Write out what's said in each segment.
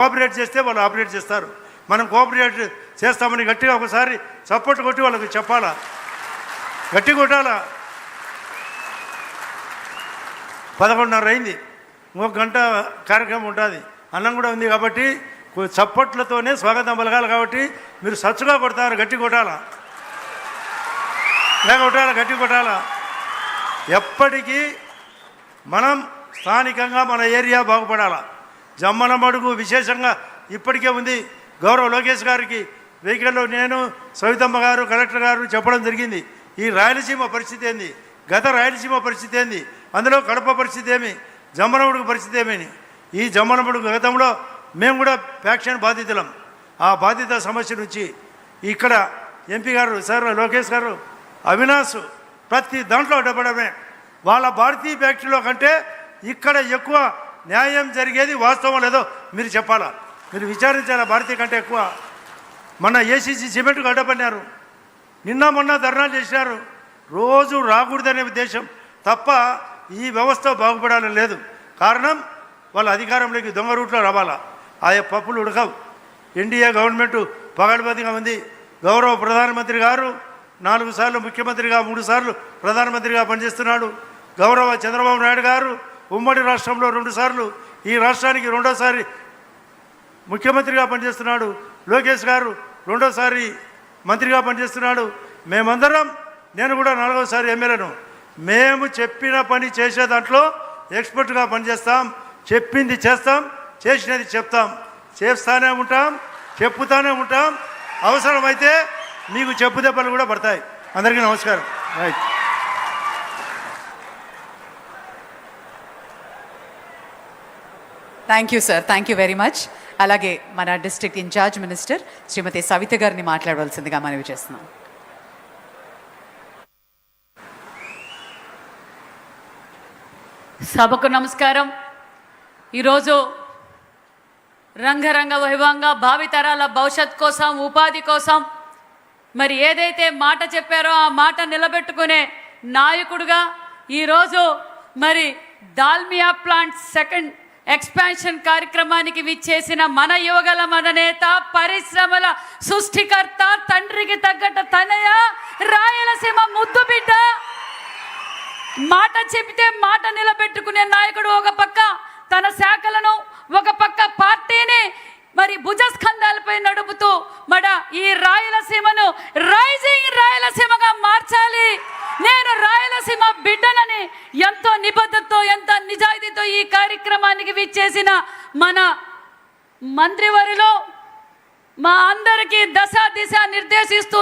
Cooperate చేస్తే వాళ్ళు operate చేస్తారు. మనం కోఆపరేట్ చేస్తామని గట్టిగా ఒకసారి సపోర్ట్ కొట్టి వాళ్ళకి చెప్పాలా, గట్టి కొట్టాలా. 11:30 అయింది, ఇంకొక గంట కార్యక్రమం ఉంటుంది, అన్నం కూడా ఉంది. కాబట్టి చప్పట్లతోనే స్వాగతం పలకాలి. కాబట్టి మీరు సచ్చుగా కొడతారు, గట్టి కొట్టాలా, కొట్టాలా, గట్టి కొట్టాలా. ఎప్పటికీ మనం స్థానికంగా మన ఏరియా బాగుపడాలా. జమ్మలమడుగు విశేషంగా ఇప్పటికే ఉంది. గౌరవ లోకేష్ గారికి వెహికల్లో నేను, సవితమ్మ గారు, కలెక్టర్ గారు చెప్పడం జరిగింది. ఈ రాయలసీమ పరిస్థితి ఏంది, గత రాయలసీమ పరిస్థితి ఏంది, అందులో కడప పరిస్థితి ఏమి, జమ్మలమడుగు పరిస్థితి ఏమని. ఈ జమ్మలమడుగు గతంలో మేము కూడా ఫ్యాక్షన్ బాధితులం. ఆ బాధిత సమస్య నుంచి ఇక్కడ ఎంపీ గారు సార్ లోకేష్ గారు, అవినాష్ ప్రతి దాంట్లో అడ్డపడమే. వాళ్ళ భారతీయ ఫ్యాక్టరీలో కంటే ఇక్కడ ఎక్కువ న్యాయం జరిగేది వాస్తవం లేదో మీరు చెప్పాలా, మీరు విచారించాలా. భారతీయ కంటే ఎక్కువ మన ఏసీసీ సిమెంట్కు అడ్డపడినారు, నిన్న మొన్న ధర్నాలు చేసినారు. రోజు రాకూడదనే ఉద్దేశం తప్ప ఈ వ్యవస్థ బాగుపడాలని లేదు. కారణం వాళ్ళ అధికారంలోకి దొంగ రూట్లో రావాలా. ఆయా పప్పులు ఉడకవు. ఎన్డీఏ గవర్నమెంట్ పగడబందిగా ఉంది. గౌరవ ప్రధానమంత్రి గారు 4 సార్లు ముఖ్యమంత్రిగా, 3 సార్లు ప్రధానమంత్రిగా పనిచేస్తున్నాడు. గౌరవ చంద్రబాబు నాయుడు గారు ఉమ్మడి రాష్ట్రంలో 2 సార్లు, ఈ రాష్ట్రానికి 2వ సారి ముఖ్యమంత్రిగా పనిచేస్తున్నాడు. లోకేష్ గారు 2వ సారి మంత్రిగా పనిచేస్తున్నాడు. మేమందరం, నేను కూడా 4వ సారి ఎమ్మెల్యేను. మేము చెప్పిన పని చేసే దాంట్లో ఎక్స్పర్ట్గా పనిచేస్తాం. చెప్పింది చేస్తాం, చేసినది చెప్తాం. చేస్తానే ఉంటాం, చెప్పుతానే ఉంటాం. అవసరమైతే మీకు చెప్పు దెబ్బలు కూడా పడతాయి. అందరికీ నమస్కారం. Right. Thank you sir, thank you very much. అలాగే మన డిస్ట్రిక్ట్ ఇన్ఛార్జ్ మినిస్టర్ శ్రీమతి సవిత గారిని మాట్లాడవలసిందిగా మనవి చేస్తున్నాం. సభకు నమస్కారం. ఈరోజు రంగరంగ వైభవంగా భావితరాల భవిష్యత్ కోసం, ఉపాధి కోసం మరి ఏదైతే మాట చెప్పారో ఆ మాట నిలబెట్టుకునే నాయకుడుగా ఈరోజు మరి దాల్మియా ప్లాంట్ సెకండ్ ఎక్స్పాన్షన్ కార్యక్రమానికి విచ్చేసిన మన యువగల మదనేత, పరిశ్రమల సృష్టికర్త, తండ్రికి తగ్గట తనయ, రాయలసీమ ముద్దు బిడ్డ, మాట చెబితే మాట నిలబెట్టుకునే నాయకుడు. ఒక పక్క తన శాఖలను, ఒక పక్క పార్టీని మరి భుజస్కంధాలపై నడుపుతూ ఈ రాయలసీమను రైజింగ్ రాయలసీమగా మార్చాలి, నేను రాయలసీమ బిడ్డనని ఎంతో నిబద్ధతతో, ఎంత నిజాయితీతో ఈ కార్యక్రమానికి విచ్చేసిన మన మంత్రివర్యులు మా అందరికీ దశ దిశ నిర్దేశిస్తూ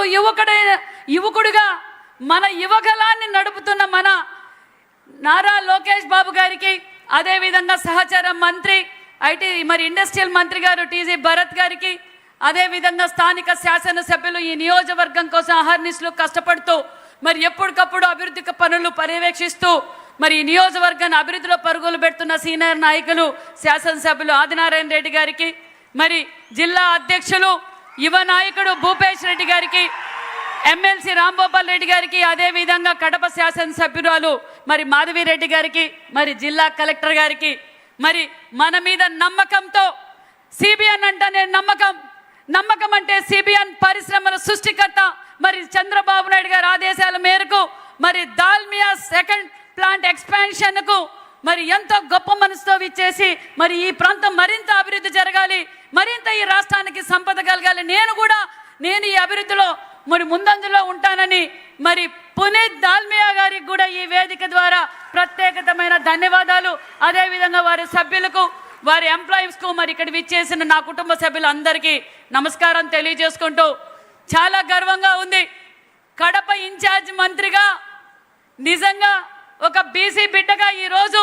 యువకుడిగా మన యువగలాన్ని నడుపుతున్న మన నారా లోకేష్ బాబు గారికి, అదేవిధంగా సహచార మంత్రి, ఐటీ మరి ఇండస్ట్రియల్ మంత్రి గారు టీజీ భరత్ గారికి, అదేవిధంగా స్థానిక శాసనసభ్యులు ఈ నియోజకవర్గం కోసం అహర్నిశలు కష్టపడుతూ మరి ఎప్పటికప్పుడు అభివృద్ధి పనులు పర్యవేక్షిస్తూ మరి ఈ నియోజకవర్గాన్ని అభివృద్ధిలో పరుగులు పెడుతున్న సీనియర్ నాయకులు శాసనసభ్యులు ఆదినారాయణ రెడ్డి గారికి, మరి జిల్లా అధ్యక్షులు యువ నాయకుడు భూపేష్ రెడ్డి గారికి, ఎమ్మెల్సీ రాంగోపాల్ రెడ్డి గారికి, అదేవిధంగా కడప శాసనసభ్యురాలు మరి మాధవిరెడ్డి గారికి, మరి జిల్లా కలెక్టర్ గారికి, మరి మన మీద నమ్మకంతో సిబిఎన్ అంటే నమ్మకం అంటే సిబిఎన్ పరిశ్రమల సృష్టికర్త మరి చంద్రబాబు నాయుడు గారి ఆదేశాల మేరకు మరి దాల్మియా సెకండ్ ప్లాంట్ ఎక్స్పాన్షన్కు మరి ఎంతో గొప్ప మనసుతో విచ్చేసి మరి ఈ ప్రాంతం మరింత అభివృద్ధి జరగాలి, మరింత ఈ రాష్ట్రానికి సంపద కలగాలి, నేను ఈ అభివృద్ధిలో మరి ముందంజలో ఉంటానని మరి పునీత్ దాల్మియా గారికి కూడా ఈ వేదిక ద్వారా ప్రత్యేకమైన ధన్యవాదాలు. అదేవిధంగా వారి సభ్యులకు, వారి ఎంప్లాయీస్కు, మరి ఇక్కడ విచ్చేసిన నా కుటుంబ సభ్యులందరికీ నమస్కారం తెలియజేసుకుంటూ చాలా గర్వంగా ఉంది. కడప ఇన్ఛార్జ్ మంత్రిగా నిజంగా ఒక బీసీ బిడ్డగా ఈరోజు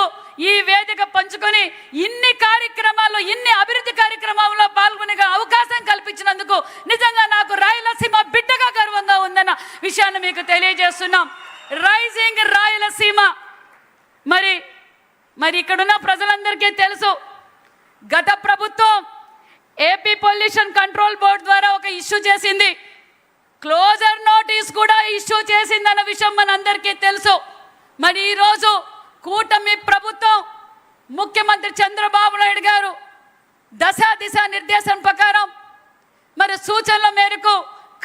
ఈ వేదిక పంచుకొని ఇన్ని కార్యక్రమాల్లో, ఇన్ని అభివృద్ధి కార్యక్రమాల్లో పాల్గొనే అవకాశం కల్పించినందుకు నిజంగా నాకు రాయలసీమ బిడ్డగా గర్వంగా ఉందన్న విషయాన్ని మీకు తెలియజేస్తున్నాం. రైజింగ్ రాయలసీమ మరి ఇక్కడున్న ప్రజలందరికీ తెలుసు, గత ప్రభుత్వం ఏపీ పొల్యూషన్ కంట్రోల్ బోర్డు ద్వారా ఒక ఇష్యూ చేసింది, క్లోజర్ నోటీస్ కూడా ఇష్యూ చేసిందన్న విషయం మనందరికీ తెలుసు. మరి ఈరోజు కూటమి ప్రభుత్వం, ముఖ్యమంత్రి చంద్రబాబు నాయుడు గారు దిశా నిర్దేశం ప్రకారం మరి సూచనల మేరకు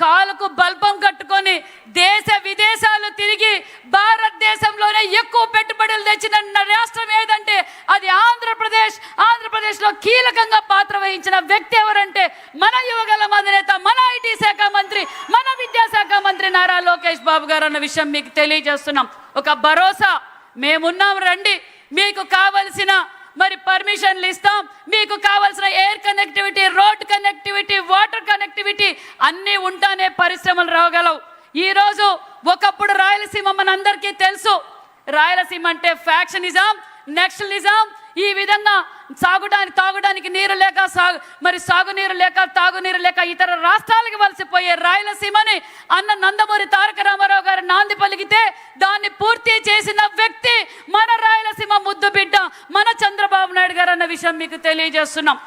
కాలుకు బల్బం కట్టుకొని దేశ విదేశాలు తిరిగి భారతదేశంలోనే ఎక్కువ పెట్టుబడులు తెచ్చిన రాష్ట్రం ఏదంటే అది ఆంధ్రప్రదేశ్లో కీలకంగా పాత్ర వహించిన వ్యక్తి ఎవరంటే మన యువగల అధినేత, మన ఐటీ శాఖ మంత్రి, మన విద్యాశాఖ మంత్రి నారా లోకేష్ బాబు గారు అన్న విషయం మీకు తెలియజేస్తున్నాం. ఒక భరోసా, మేమున్నాం రండి, మీకు కావలసిన మరి పర్మిషన్లు ఇస్తాం, మీకు కావాల్సిన air connectivity, road connectivity, water connectivity అన్నీ ఉంటానే పరిశ్రమలు రాగలవు. ఈరోజు ఒకప్పుడు రాయలసీమ మనందరికీ తెలుసు. రాయలసీమ అంటే ఫ్యాక్షనిజం, నెక్షనలిజం, ఈ విధంగా తాగడానికి నీరు లేక సాగునీరు లేక తాగునీరు లేక ఇతర రాష్ట్రాలకు వలసిపోయే రాయలసీమని అన్న నందమూరి తారక రామారావు గారు నాంది పలికితే దాన్ని పూర్తి చేసిన వ్యక్తి మన రాయలసీమ ముద్దు బిడ్డ మన చంద్రబాబు నాయుడు గారు అన్న విషయం మీకు తెలియజేస్తున్నాం.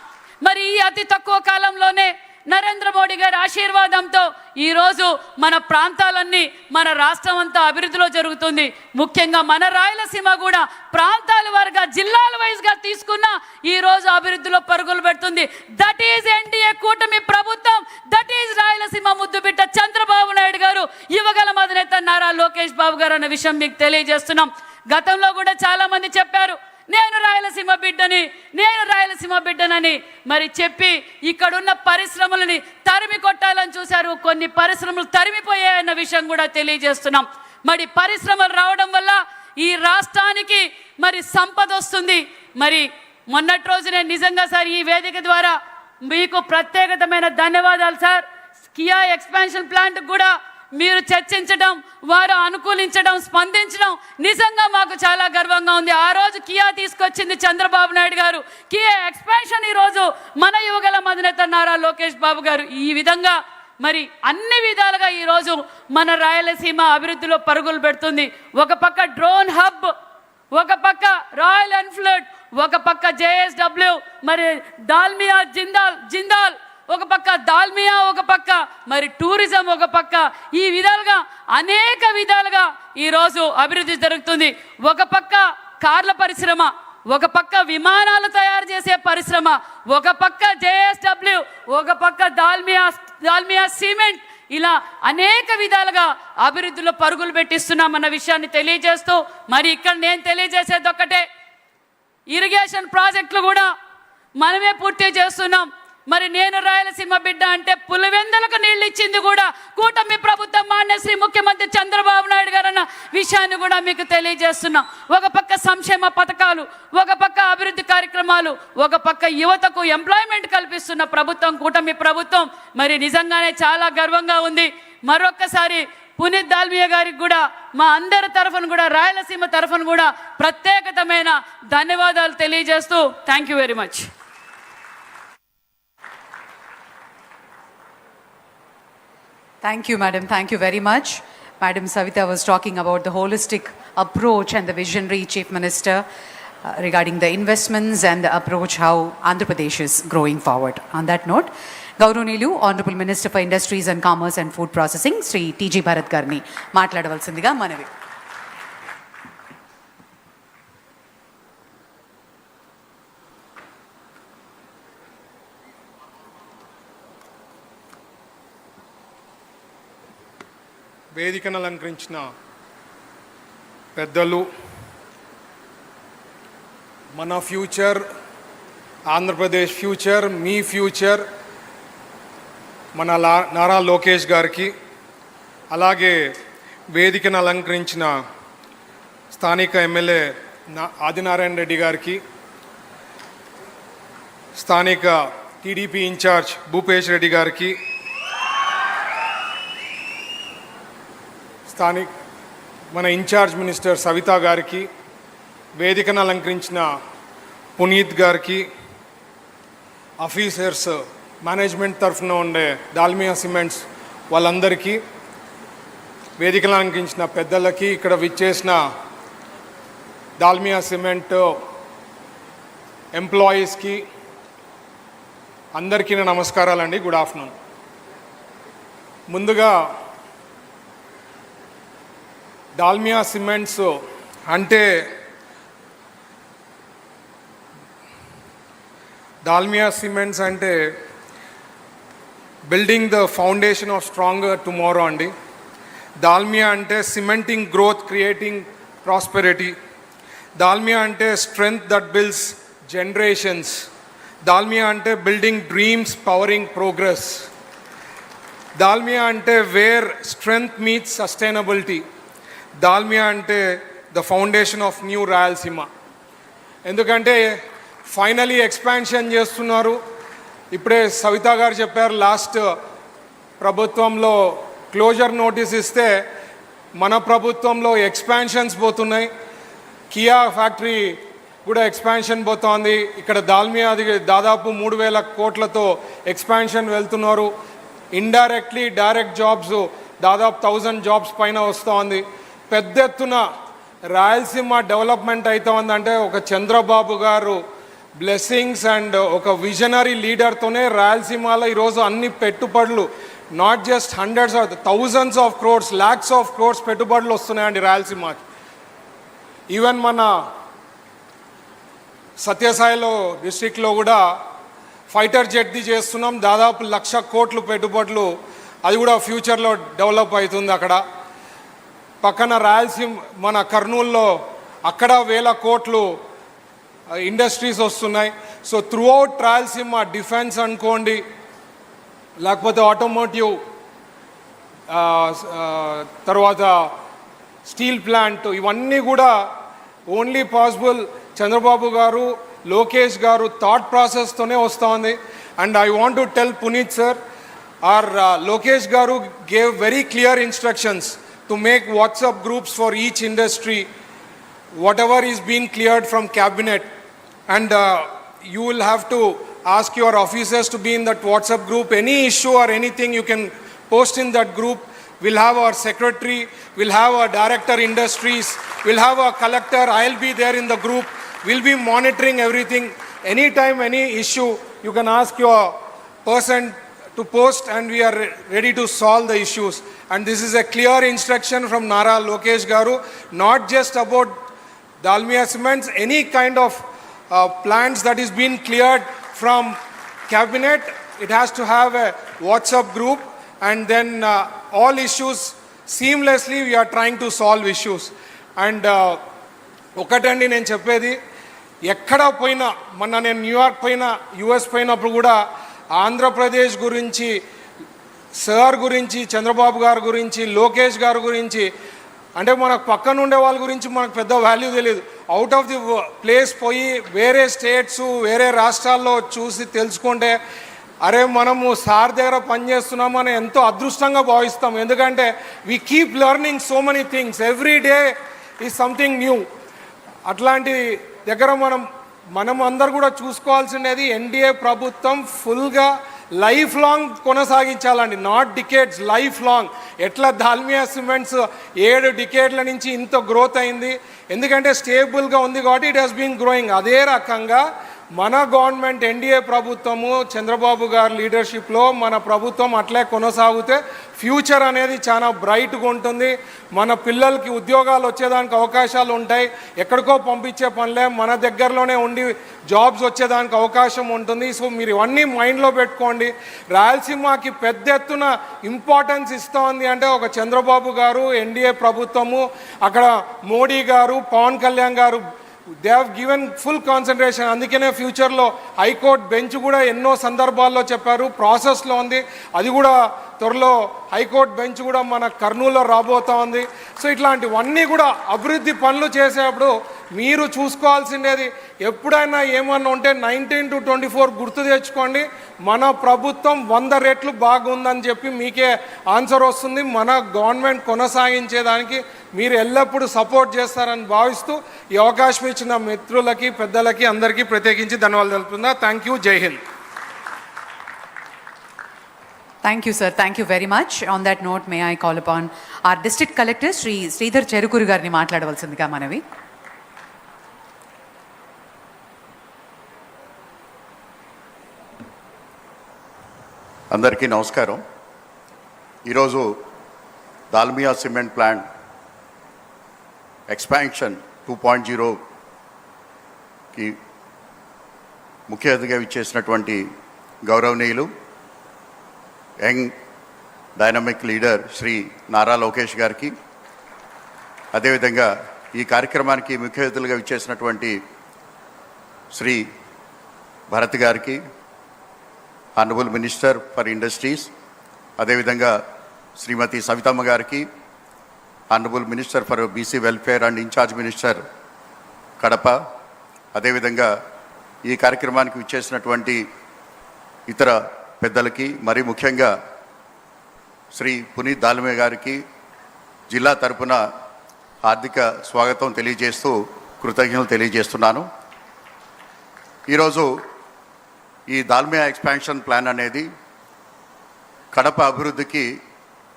మరి ఈ అతి తక్కువ కాలంలోనే నరేంద్ర మోడీ గారి ఆశీర్వాదంతో ఈరోజు మన ప్రాంతాలన్నీ, మన రాష్ట్రం అంతా అభివృద్ధిలో జరుగుతుంది. ముఖ్యంగా మన రాయలసీమ కూడా ప్రాంతాల వారుగా, జిల్లాల వైజ్గా తీసుకున్న ఈరోజు అభివృద్ధిలో పరుగులు పెడుతుంది. దట్ ఈజ్ ఎన్డీఏ కూటమి ప్రభుత్వం, దట్ ఈజ్ రాయలసీమ ముద్దుబిడ్డ చంద్రబాబు నాయుడు గారు, యువగల అధినేత నారా లోకేష్ బాబు గారు అన్న విషయం మీకు తెలియజేస్తున్నాం. గతంలో కూడా చాలా మంది చెప్పారు నేను రాయలసీమ బిడ్డనని మరి చెప్పి ఇక్కడున్న పరిశ్రమలని తరిమి కొట్టాలని చూశారు. కొన్ని పరిశ్రమలు తరిమిపోయాయన్న విషయం కూడా తెలియజేస్తున్నాం. మరి పరిశ్రమలు రావడం వల్ల ఈ రాష్ట్రానికి మరి సంపద వస్తుంది. మరి మొన్నటి రోజునే నిజంగా సార్ ఈ వేదిక ద్వారా మీకు ప్రత్యేకమైన ధన్యవాదాలు సార్. కియా ఎక్స్పాన్షన్ ప్లాంట్ కూడా మీరు చర్చించడం, వారు అనుకూలించడం, స్పందించడం నిజంగా మాకు చాలా గర్వంగా ఉంది. ఆ రోజు కియా తీసుకొచ్చింది చంద్రబాబు నాయుడు గారు. కియా ఎక్స్పాన్షన్ ఈరోజు మన యువగల అధినేత నారా లోకేష్ బాబు గారు. ఈ విధంగా మరి అన్ని విధాలుగా ఈరోజు మన రాయలసీమ అభివృద్ధిలో పరుగులు పెడుతుంది. ఒక పక్క డ్రోన్ హబ్, ఒక పక్క రాయల్ ఎన్ఫీల్డ్, ఒక పక్క జేఎస్డబ్ల్యూ, మరి డాల్మియా జిందాల్ ఒక పక్క, దాల్మియా ఒక పక్క, మరి టూరిజం ఒక పక్క, ఈ విధాలుగా అనేక విధాలుగా ఈరోజు అభివృద్ధి జరుగుతుంది. ఒక పక్క కార్ల పరిశ్రమ, ఒక పక్క విమానాలు తయారు చేసే పరిశ్రమ, ఒక పక్క జేఎస్డబ్ల్యూ, ఒక పక్క దాల్మియా సిమెంట్, ఇలా అనేక విధాలుగా అభివృద్ధిలో పరుగులు పెట్టిస్తున్నామన్న విషయాన్ని తెలియజేస్తూ మరి ఇక్కడ నేను తెలియజేసేది ఒక్కటే, ఇరిగేషన్ ప్రాజెక్టులు కూడా మనమే పూర్తి చేస్తున్నాం. మరి నేను రాయలసీమ బిడ్డ అంటే పులివెందులకు నీళ్ళు ఇచ్చింది కూడా కూటమి ప్రభుత్వం, మాన్య శ్రీ ముఖ్యమంత్రి చంద్రబాబు నాయుడు గారు అన్న విషయాన్ని కూడా మీకు తెలియజేస్తున్నాం. ఒక పక్క సంక్షేమ పథకాలు, ఒక పక్క అభివృద్ధి కార్యక్రమాలు, ఒక పక్క యువతకు ఎంప్లాయ్మెంట్ కల్పిస్తున్న ప్రభుత్వం కూటమి ప్రభుత్వం. మరి నిజంగానే చాలా గర్వంగా ఉంది. మరొక్కసారి పునీత్ దాల్మియా గారికి కూడా మా అందరి తరఫున కూడా, రాయలసీమ తరఫున కూడా ప్రత్యేకమైన ధన్యవాదాలు తెలియజేస్తూ thank you very much. Thank you, madam. Thank you very much. Madam Savita was talking about the holistic approach and the visionary chief minister regarding the investments and the approach how Andhra Pradesh is growing forward. On that note, Gauranilu, Honorable Minister for Industries and Commerce and Food Processing, Sri T.G. Bharat Garni, మాట్లాడవలసిందిగా మనవి. వేదికను అలంకరించిన పెద్దలు, మన future, Andhra Pradesh future, మీ future మన నారా లోకేష్ గారికి, అలాగే వేదికను అలంకరించిన స్థానిక ఎమ్మెల్యే ఆదినారాయణ రెడ్డి గారికి, స్థానిక టీడీపీ ఇన్ఛార్జ్ భూపేష్ రెడ్డి గారికి, మన ఇన్ఛార్జ్ మినిస్టర్ సవితా గారికి, వేదికను అలంకరించిన పునీత్ గారికి, ఆఫీసర్స్ మేనేజ్మెంట్ తరఫున ఉండే డాల్మియా సిమెంట్స్ వాళ్ళందరికీ, వేదికను అలంకరించిన పెద్దలకి, ఇక్కడ విచ్చేసిన డాల్మియా సిమెంట్ ఎంప్లాయీస్కి అందరికీ నా నమస్కారాలండి. Good afternoon. ముందుగా డాల్మియా సిమెంట్స్ అంటే దాల్మియా సిమెంట్స్ అంటే building the foundation of stronger tomorrow అండి. దాల్మియా అంటే cementing growth, creating prosperity. Dalmia అంటే strength that builds generations. Dalmia అంటే building dreams, powering progress. Dalmia అంటే where strength meets sustainability. Dalmia అంటే the foundation of new Rayalaseema. ఎందుకంటే ఫైనలీ ఎక్స్పాన్షన్ చేస్తున్నారు. ఇప్పుడే సవితా గారు చెప్పారు, లాస్ట్ ప్రభుత్వంలో క్లోజర్ నోటీస్ ఇస్తే మన ప్రభుత్వంలో ఎక్స్పాన్షన్స్ పోతున్నాయి. కియా ఫ్యాక్టరీ కూడా ఎక్స్పాన్షన్ పోతోంది. ఇక్కడ దాల్మియాది దాదాపు 3,000 కోట్లతో ఎక్స్పాన్షన్ వెళ్తున్నారు. ఇండైరెక్ట్లీ డైరెక్ట్ జాబ్స్ దాదాపు 1,000 జాబ్స్ పైన వస్తోంది. పెద్ద ఎత్తున రాయలసీమ డెవలప్మెంట్ అవుతోందంటే ఒక చంద్రబాబు గారు బ్లెస్సింగ్స్ అండ్ ఒక విజనరీ లీడర్తోనే రాయలసీమలో ఈరోజు అన్ని పెట్టుబడులు not just hundreds of thousands of crores, lakhs of crores పెట్టుబడులు వస్తున్నాయండి రాయలసీమకి. ఈవెన్ మన సత్యసాయిలో డిస్ట్రిక్ట్లో కూడా ఫైటర్ జెట్ది చేస్తున్నాం, దాదాపు 1,00,000 కోట్లు పెట్టుబడులు. అది కూడా ఫ్యూచర్లో డెవలప్ అవుతుంది. అక్కడ పక్కన రాయలసీమ మన కర్నూలులో అక్కడ 1,000 కోట్లు ఇండస్ట్రీస్ వస్తున్నాయి. So through out Rayalaseema defence అనుకోండి, లేకపోతే ఆటోమోటివ్, తర్వాత స్టీల్ ప్లాంట్, ఇవన్నీ కూడా ఓన్లీ పాసిబుల్ చంద్రబాబు గారు, లోకేష్ గారు థాట్ ప్రాసెస్తోనే వస్తుంది. And I want to tell Puneet sir, or Lokesh garu gave very clear instructions to make WhatsApp groups for each industry, whatever is being cleared from cabinet, and you will have to ask your officers to be in that WhatsApp group. Any issue or anything you can post in that group. We'll have our secretary, we'll have our director industries, we'll have our collector, I'll be there in the group. We'll be monitoring everything. Anytime any issue, you can ask your person to post, and we are ready to solve the issues. And this is a clear instruction from Nara Lokesh Garu, not just about Dalmia Cements, any kind of plants that is being cleared from cabinet, it has to have a WhatsApp group, and then all issues seamlessly we are trying to solve issues. And ఒకటండి నేను చెప్పేది, ఎక్కడ పోయినా, మొన్న నేను New York పోయినా, US పోయినప్పుడు కూడా ఆంధ్రప్రదేశ్ గురించి, సార్ గురించి, చంద్రబాబు గారి గురించి, లోకేష్ గారి గురించి, అంటే మనకు పక్కన ఉండే వాళ్ళ గురించి మనకు పెద్ద వాల్యూ తెలియదు. అవుట్ ఆఫ్ ది ప్లేస్ పోయి వేరే స్టేట్స్, వేరే రాష్ట్రాల్లో చూసి తెలుసుకుంటే, అరే మనము సార్ దగ్గర పనిచేస్తున్నామని ఎంతో అదృష్టంగా భావిస్తాం. ఎందుకంటే we keep learning so many things, every day is something new. అట్లాంటి దగ్గర మనం అందరు కూడా చూసుకోవాల్సిండేది, ఎన్డీఏ ప్రభుత్వం ఫుల్గా లైఫ్ లాంగ్ కొనసాగించాలండి, నాట్ డికేడ్స్, లైఫ్ లాంగ్. ఎట్లా దాల్మియా సిమెంట్స్ 7 డికేడ్ల నుంచి ఇంత గ్రోత్ అయింది, ఎందుకంటే స్టేబుల్గా ఉంది కాబట్టి ఇట్ హెస్ బీన్ గ్రోయింగ్. అదే రకంగా మన గవర్నమెంట్, ఎన్డీఏ ప్రభుత్వము, చంద్రబాబు గారి లీడర్షిప్లో మన ప్రభుత్వం అట్లే కొనసాగితే ఫ్యూచర్ అనేది చాలా బ్రైట్గా ఉంటుంది. మన పిల్లలకి ఉద్యోగాలు వచ్చేదానికి అవకాశాలు ఉంటాయి. ఎక్కడికో పంపించే పనిలే, మన దగ్గరలోనే ఉండి జాబ్స్ వచ్చేదానికి అవకాశం ఉంటుంది. సో మీరు ఇవన్నీ మైండ్లో పెట్టుకోండి. రాయలసీమకి పెద్ద ఎత్తున ఇంపార్టెన్స్ ఇస్తోంది అంటే ఒక చంద్రబాబు గారు, ఎన్డీఏ ప్రభుత్వము, అక్కడ మోడీ గారు, పవన్ కళ్యాణ్ గారు, they have given full concentration. అందుకనే ఫ్యూచర్లో హైకోర్టు బెంచ్ కూడా ఎన్నో సందర్భాల్లో చెప్పారు, ప్రాసెస్లో ఉంది. అది కూడా త్వరలో హైకోర్టు బెంచ్ కూడా మన కర్నూలులో రాబోతా ఉంది. సో ఇట్లాంటివన్నీ కూడా అభివృద్ధి పనులు చేసేటప్పుడు మీరు చూసుకోవాల్సిండేది, ఎప్పుడైనా ఏమన్నా ఉంటే 19 to 24 గుర్తు తెచ్చుకోండి. మన ప్రభుత్వం 100 రెట్లు బాగుందని చెప్పి మీకే ఆన్సర్ వస్తుంది. మన గవర్నమెంట్ కొనసాగించేదానికి మీరు ఎల్లప్పుడూ సపోర్ట్ చేస్తారని భావిస్తూ ఈ అవకాశం ఇచ్చిన మిత్రులకి, పెద్దలకి, అందరికీ ప్రత్యేకించి ధన్యవాదాలు తెలుపుతున్నా. Thank you. జై Hind. Thank you, sir. Thank you very much. On that note, may I call upon our district collector, Sri Sridhar Cherukuru గారిని మాట్లాడవలసిందిగా మనవి. అందరికీ నమస్కారం. ఈరోజు దాల్మియా సిమెంట్ ప్లాంట్ ఎక్స్పాన్షన్ 2.0కి ముఖ్య అతిథిగా ఇచ్చేసినటువంటి గౌరవనీయులు young dynamic leader Shri Nara Lokesh గారికి, అదేవిధంగా ఈ కార్యక్రమానికి ముఖ్య అతిథులుగా ఇచ్చేసినటువంటి శ్రీ భరత్ గారికి, హానరబుల్ మినిస్టర్ ఫర్ ఇండస్ట్రీస్, అదేవిధంగా శ్రీమతి సవితమ్మ గారికి, honourable minister for BC welfare and in-charge minister Kadapa, అదేవిధంగా ఈ కార్యక్రమానికి విచ్చేసినటువంటి ఇతర పెద్దలకి, మరి ముఖ్యంగా శ్రీ పునీత్ దాల్మియా గారికి జిల్లా తరపున హార్దిక స్వాగతం తెలియజేస్తూ కృతజ్ఞతలు తెలియజేస్తున్నాను. ఈరోజు ఈ దాల్మియా ఎక్స్పాన్షన్ ప్లాన్ అనేది కడప అభివృద్ధికి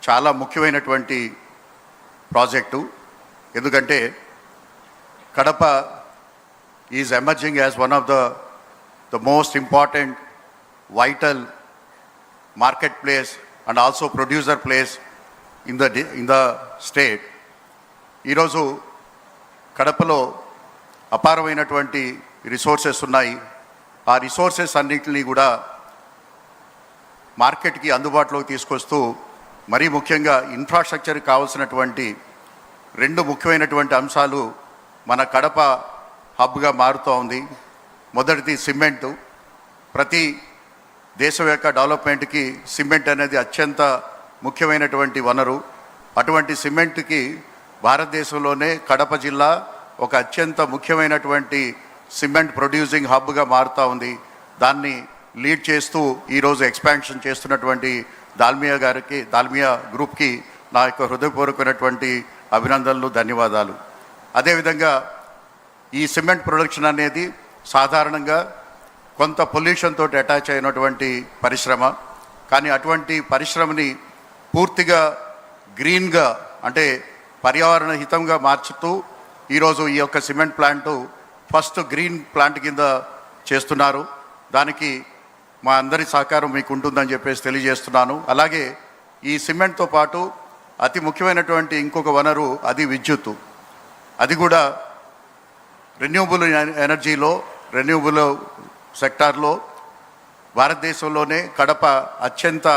చాలా ముఖ్యమైనటువంటి ప్రాజెక్టు. ఎందుకంటే Kadapa is emerging as one of the most important vital market place and also producer place in the state. ఈరోజు కడపలో అపారమైనటువంటి రిసోర్సెస్ ఉన్నాయి. ఆ రిసోర్సెస్ అన్నింటినీ కూడా మార్కెట్కి అందుబాటులోకి తీసుకొస్తూ, మరీ ముఖ్యంగా ఇన్ఫ్రాస్ట్రక్చర్కి కావాల్సినటువంటి రెండు ముఖ్యమైనటువంటి అంశాలు మన కడప హబ్గా మారుతూ ఉంది. మొదటిది సిమెంటు. ప్రతి దేశం యొక్క డెవలప్మెంట్కి సిమెంట్ అనేది అత్యంత ముఖ్యమైనటువంటి వనరు. అటువంటి సిమెంట్కి భారతదేశంలోనే కడప జిల్లా ఒక అత్యంత ముఖ్యమైనటువంటి సిమెంట్ ప్రొడ్యూసింగ్ హబ్గా మారుతూ ఉంది. దాన్ని లీడ్ చేస్తూ ఈరోజు ఎక్స్పాన్షన్ చేస్తున్నటువంటి దాల్మియా గ్రూప్కి నా యొక్క హృదయపూర్వకమైనటువంటి అభినందనలు, ధన్యవాదాలు. అదేవిధంగా ఈ సిమెంట్ ప్రొడక్షన్ అనేది సాధారణంగా కొంత పొల్యూషన్ తోటి అటాచ్ అయినటువంటి పరిశ్రమ. కానీ అటువంటి పరిశ్రమని పూర్తిగా గ్రీన్గా, అంటే పర్యావరణ హితంగా మార్చుతూ ఈరోజు ఈ యొక్క cement plant first green plant కింద చేస్తున్నారు. దానికి మా అందరి సహకారం మీకు ఉంటుందని చెప్పేసి తెలియజేస్తున్నాను. అలాగే ఈ సిమెంట్తో పాటు అతి ముఖ్యమైనటువంటి ఇంకొక వనరు అది విద్యుత్తు. అది కూడా రెన్యూబుల్ ఎనర్జీలో, రెన్యూబుల్ సెక్టార్లో భారతదేశంలోనే కడప అత్యంత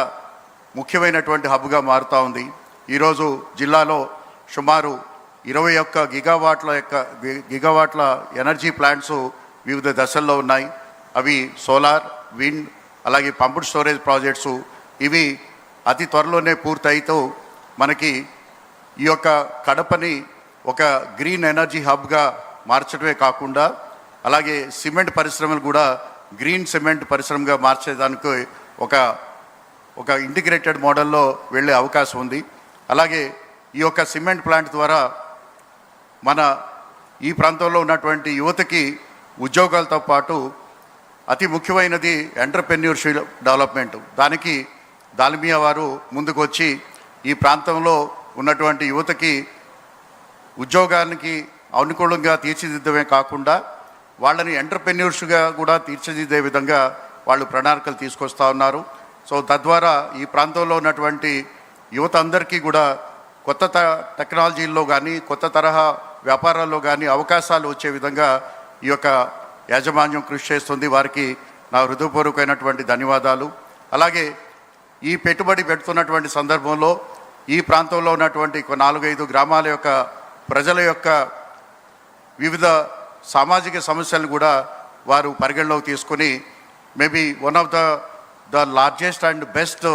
ముఖ్యమైనటువంటి హబ్గా మారుతూ ఉంది. ఈరోజు జిల్లాలో సుమారు 21 గిగావాట్ల ఎనర్జీ ప్లాంట్స్ వివిధ దశల్లో ఉన్నాయి. అవి సోలార్, విండ్, అలాగే పంప్డ్ స్టోరేజ్ ప్రాజెక్ట్స్. ఇవి అతి త్వరలోనే పూర్తయితూ మనకి ఈ యొక్క కడపని ఒక గ్రీన్ ఎనర్జీ హబ్గా మార్చడమే కాకుండా, అలాగే సిమెంట్ పరిశ్రమలు కూడా గ్రీన్ సిమెంట్ పరిశ్రమగా మార్చేదానికి ఒక ఇంటిగ్రేటెడ్ మోడల్లో వెళ్ళే అవకాశం ఉంది. అలాగే ఈ యొక్క సిమెంట్ ప్లాంట్ ద్వారా మన ఈ ప్రాంతంలో ఉన్నటువంటి యువతకి ఉద్యోగాలతో పాటు అతి ముఖ్యమైనది ఎంటర్‌ప్రెన్యూర్‌షిప్ డెవలప్మెంట్. దానికి దాల్మియా వారు ముందుకు వచ్చి ఈ ప్రాంతంలో ఉన్నటువంటి యువతకి ఉద్యోగానికి అనుకూలంగా తీర్చిదిద్దమే కాకుండా వాళ్ళని ఎంటర్‌ప్రెన్యూర్స్‌గా కూడా తీర్చిదిద్దే విధంగా వాళ్ళు ప్రణాళికలు తీసుకొస్తూ ఉన్నారు. సో తద్వారా ఈ ప్రాంతంలో ఉన్నటువంటి యువత అందరికీ కూడా కొత్త టెక్నాలజీల్లో కానీ, కొత్త తరహా వ్యాపారాల్లో కానీ అవకాశాలు వచ్చే విధంగా ఈ యొక్క యాజమాన్యం కృషి చేస్తుంది. వారికి నా హృదయపూర్వకమైనటువంటి ధన్యవాదాలు. అలాగే ఈ పెట్టుబడి పెడుతున్నటువంటి సందర్భంలో ఈ ప్రాంతంలో ఉన్నటువంటి 4-5 గ్రామాల యొక్క ప్రజల యొక్క వివిధ సామాజిక సమస్యలను కూడా వారు పరిగణలోకి తీసుకొని maybe one of the largest and best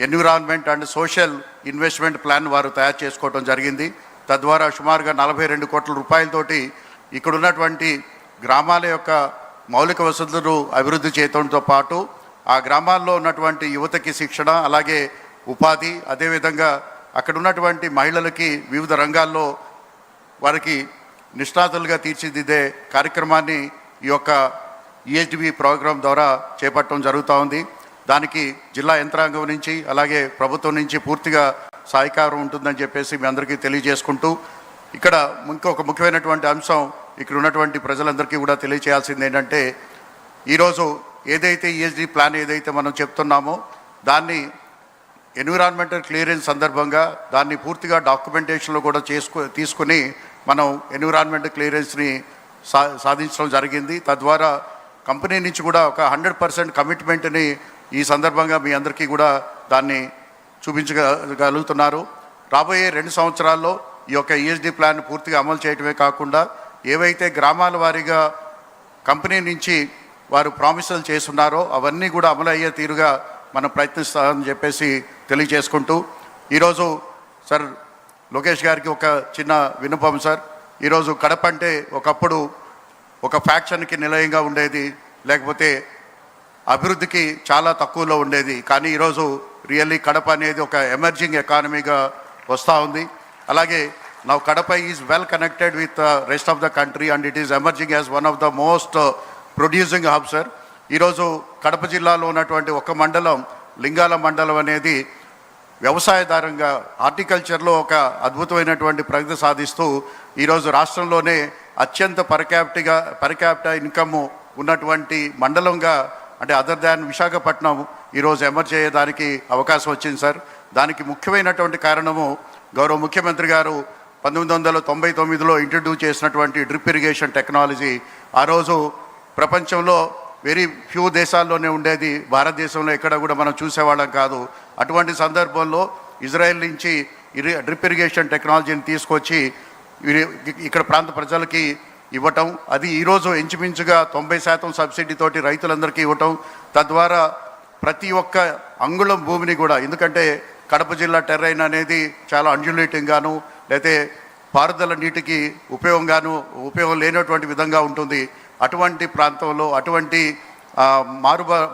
environment and social investment plan వారు తయారు చేసుకోవడం జరిగింది. తద్వారా సుమారుగా 42 కోట్ల రూపాయలతోటి ఇక్కడ ఉన్నటువంటి గ్రామాల యొక్క మౌలిక వసతులు అభివృద్ధి చేయడంతో పాటు ఆ గ్రామాల్లో ఉన్నటువంటి యువతకి శిక్షణ, అలాగే ఉపాధి, అదేవిధంగా అక్కడ ఉన్నటువంటి మహిళలకి వివిధ రంగాల్లో వారికి నిష్ణాతులుగా తీర్చిదిద్దే కార్యక్రమాన్ని ఈ యొక్క ఈహెచ్డిబి ప్రోగ్రాం ద్వారా చేపట్టడం జరుగుతూ ఉంది. దానికి జిల్లా యంత్రాంగం నుంచి అలాగే ప్రభుత్వం నుంచి పూర్తిగా సహకారం ఉంటుందని చెప్పేసి మీ అందరికీ తెలియజేసుకుంటూ, ఇక్కడ ఇంకొక ముఖ్యమైనటువంటి అంశం ఇక్కడ ఉన్నటువంటి ప్రజలందరికీ కూడా తెలియచేయాల్సింది ఏంటంటే, ఈరోజు ఏదైతే ఈహెచ్డి ప్లాన్ ఏదైతే మనం చెప్తున్నామో దాన్ని ఎన్విరాన్మెంటల్ క్లియరెన్స్ సందర్భంగా దాన్ని పూర్తిగా డాక్యుమెంటేషన్లో కూడా తీసుకుని మనం ఎన్విరాన్మెంటల్ క్లియరెన్స్ని సాధించడం జరిగింది. తద్వారా కంపెనీ నుంచి కూడా ఒక 100% కమిట్మెంట్ని ఈ సందర్భంగా మీ అందరికీ కూడా దాన్ని చూపించగలుగుతున్నారు. రాబోయే 2 సంవత్సరాల్లో ఈ యొక్క ESD ప్లాన్ పూర్తిగా అమలు చేయటమే కాకుండా ఏవైతే గ్రామాల వారీగా కంపెనీ నుంచి వారు ప్రామిసులు చేస్తున్నారో అవన్నీ కూడా అమలు అయ్యే తీరుగా మనం ప్రయత్నిస్తామని చెప్పేసి తెలియజేసుకుంటూ, ఈరోజు సార్ లోకేష్ గారికి ఒక చిన్న విన్నపం సార్. ఈరోజు కడప అంటే ఒకప్పుడు ఒక ఫ్యాక్షన్కి నిలయంగా ఉండేది, లేకపోతే అభివృద్ధికి చాలా తక్కువలో ఉండేది. కానీ ఈరోజు రియల్లీ కడప అనేది ఒక ఎమర్జింగ్ ఎకానమీగా వస్తూ ఉంది. అలాగే now Kadapa is well connected with rest of the country and it is emerging as one of the most producing hub sir. ఈరోజు కడప జిల్లాలో ఉన్నటువంటి ఒక మండలం లింగాల మండలం అనేది వ్యవసాయదారంగా హార్టికల్చర్లో ఒక అద్భుతమైనటువంటి ప్రగతి సాధిస్తూ ఈరోజు రాష్ట్రంలోనే అత్యంత పర్క్యాపిటా ఇన్కమ్ ఉన్నటువంటి మండలంగా, అంటే అదర్ దాన్ విశాఖపట్నం, ఈరోజు ఎమర్జ్ అయ్యేదానికి అవకాశం వచ్చింది సార్. దానికి ముఖ్యమైనటువంటి కారణము గౌరవ ముఖ్యమంత్రి గారు 1999లో ఇంట్రడ్యూస్ చేసినటువంటి డ్రిప్ ఇరిగేషన్ టెక్నాలజీ. ఆ రోజు ప్రపంచంలో వెరీ ఫ్యూ దేశాల్లోనే ఉండేది, భారతదేశంలో ఎక్కడ కూడా మనం చూసేవాళ్ళం కాదు. అటువంటి సందర్భంలో ఇజ్రాయెల్ నుంచి డ్రిప్ ఇరిగేషన్ టెక్నాలజీని తీసుకొచ్చి ఇక్కడ ప్రాంత ప్రజలకి ఇవ్వటం, అది ఈరోజు ఇంచుమించుగా 90% సబ్సిడీతోటి రైతులందరికీ ఇవ్వటం, తద్వారా ప్రతి ఒక్క అంగుళం భూమిని కూడా, ఎందుకంటే కడప జిల్లా టెర్రైన్ అనేది చాలా అంజులేటింగ్ గాను లేకపోతే పారుదల నీటికి ఉపయోగం లేనటువంటి విధంగా ఉంటుంది. అటువంటి ప్రాంతంలో అటువంటి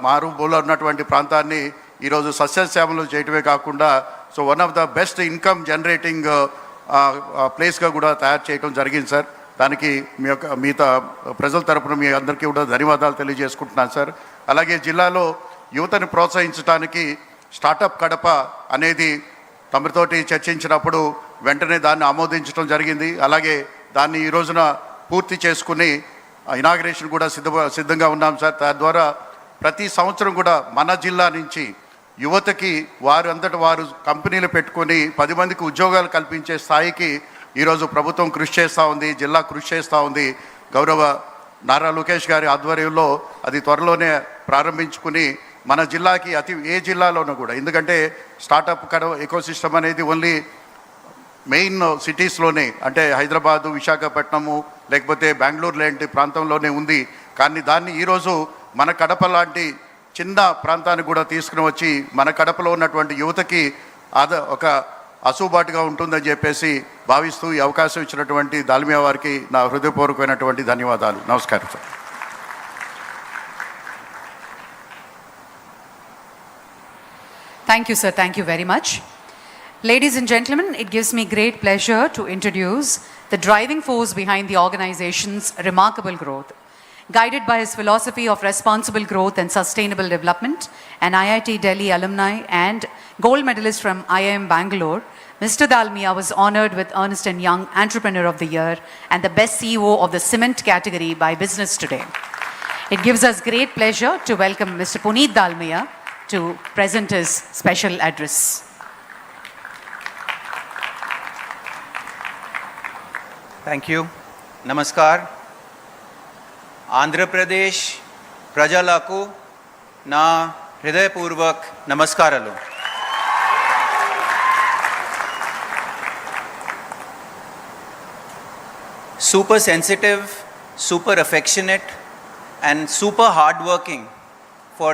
మారుమూల ఉన్నటువంటి ప్రాంతాన్ని ఈరోజు సస్యశ్యామలు చేయటమే కాకుండా so one of the best income generating ప్లేస్గా కూడా తయారు చేయడం జరిగింది సార్. దానికి మిగతా ప్రజల తరపున మీ అందరికీ కూడా ధన్యవాదాలు తెలియజేసుకుంటున్నాను సార్. అలాగే జిల్లాలో యువతని ప్రోత్సహించడానికి స్టార్టప్ కడప అనేది తమరితోటి చర్చించినప్పుడు వెంటనే దాన్ని ఆమోదించడం జరిగింది. అలాగే దాన్ని ఈ రోజున పూర్తి చేసుకుని ఇనాగ్రేషన్ కూడా సిద్ధంగా ఉన్నాం సార్. తద్వారా ప్రతి సంవత్సరం కూడా మన జిల్లా నుంచి యువతకి వారు కంపెనీలు పెట్టుకొని 10 మందికి ఉద్యోగాలు కల్పించే స్థాయికి ఈరోజు ప్రభుత్వం కృషి చేస్తూ ఉంది, జిల్లా కృషి చేస్తూ ఉంది. గౌరవ నారా లోకేష్ గారి ఆధ్వర్యంలో అది త్వరలోనే ప్రారంభించుకుని మన జిల్లాకి ఏ జిల్లాలోనూ కూడా, ఎందుకంటే స్టార్టప్ ఎకోసిస్టమ్ అనేది ఓన్లీ మెయిన్ సిటీస్లోనే, అంటే హైదరాబాదు, విశాఖపట్నము లేకపోతే బెంగళూరు లాంటి ప్రాంతంలోనే ఉంది. కానీ దాన్ని ఈరోజు మన కడప లాంటి చిన్న ప్రాంతాన్ని కూడా తీసుకుని వచ్చి మన కడపలో ఉన్నటువంటి యువతకి ఒక అసూబాటుగా ఉంటుందని చెప్పేసి భావిస్తూ ఈ అవకాశం ఇచ్చినటువంటి దాల్మియా వారికి నా హృదయపూర్వకమైనటువంటి ధన్యవాదాలు. నమస్కారం sir. Thank you, sir. Thank you very much. Ladies and gentlemen, it gives me great pleasure to introduce the driving force behind the organization's remarkable growth. Guided by his philosophy of responsible growth and sustainable development, an IIT Delhi alumni and gold medalist from IIM Bangalore, Mr. Dalmia was honored with Ernst & Young Entrepreneur of the Year and the Best CEO of the Cement category by Business Today. It gives us great pleasure to welcome Mr. Puneet Dalmia to present his special address. Thank you. Namaskar. Andhra Pradesh ప్రజలకు నా హృదయపూర్వక్ నమస్కారాలు. Super sensitive, super affectionate and super hardworking for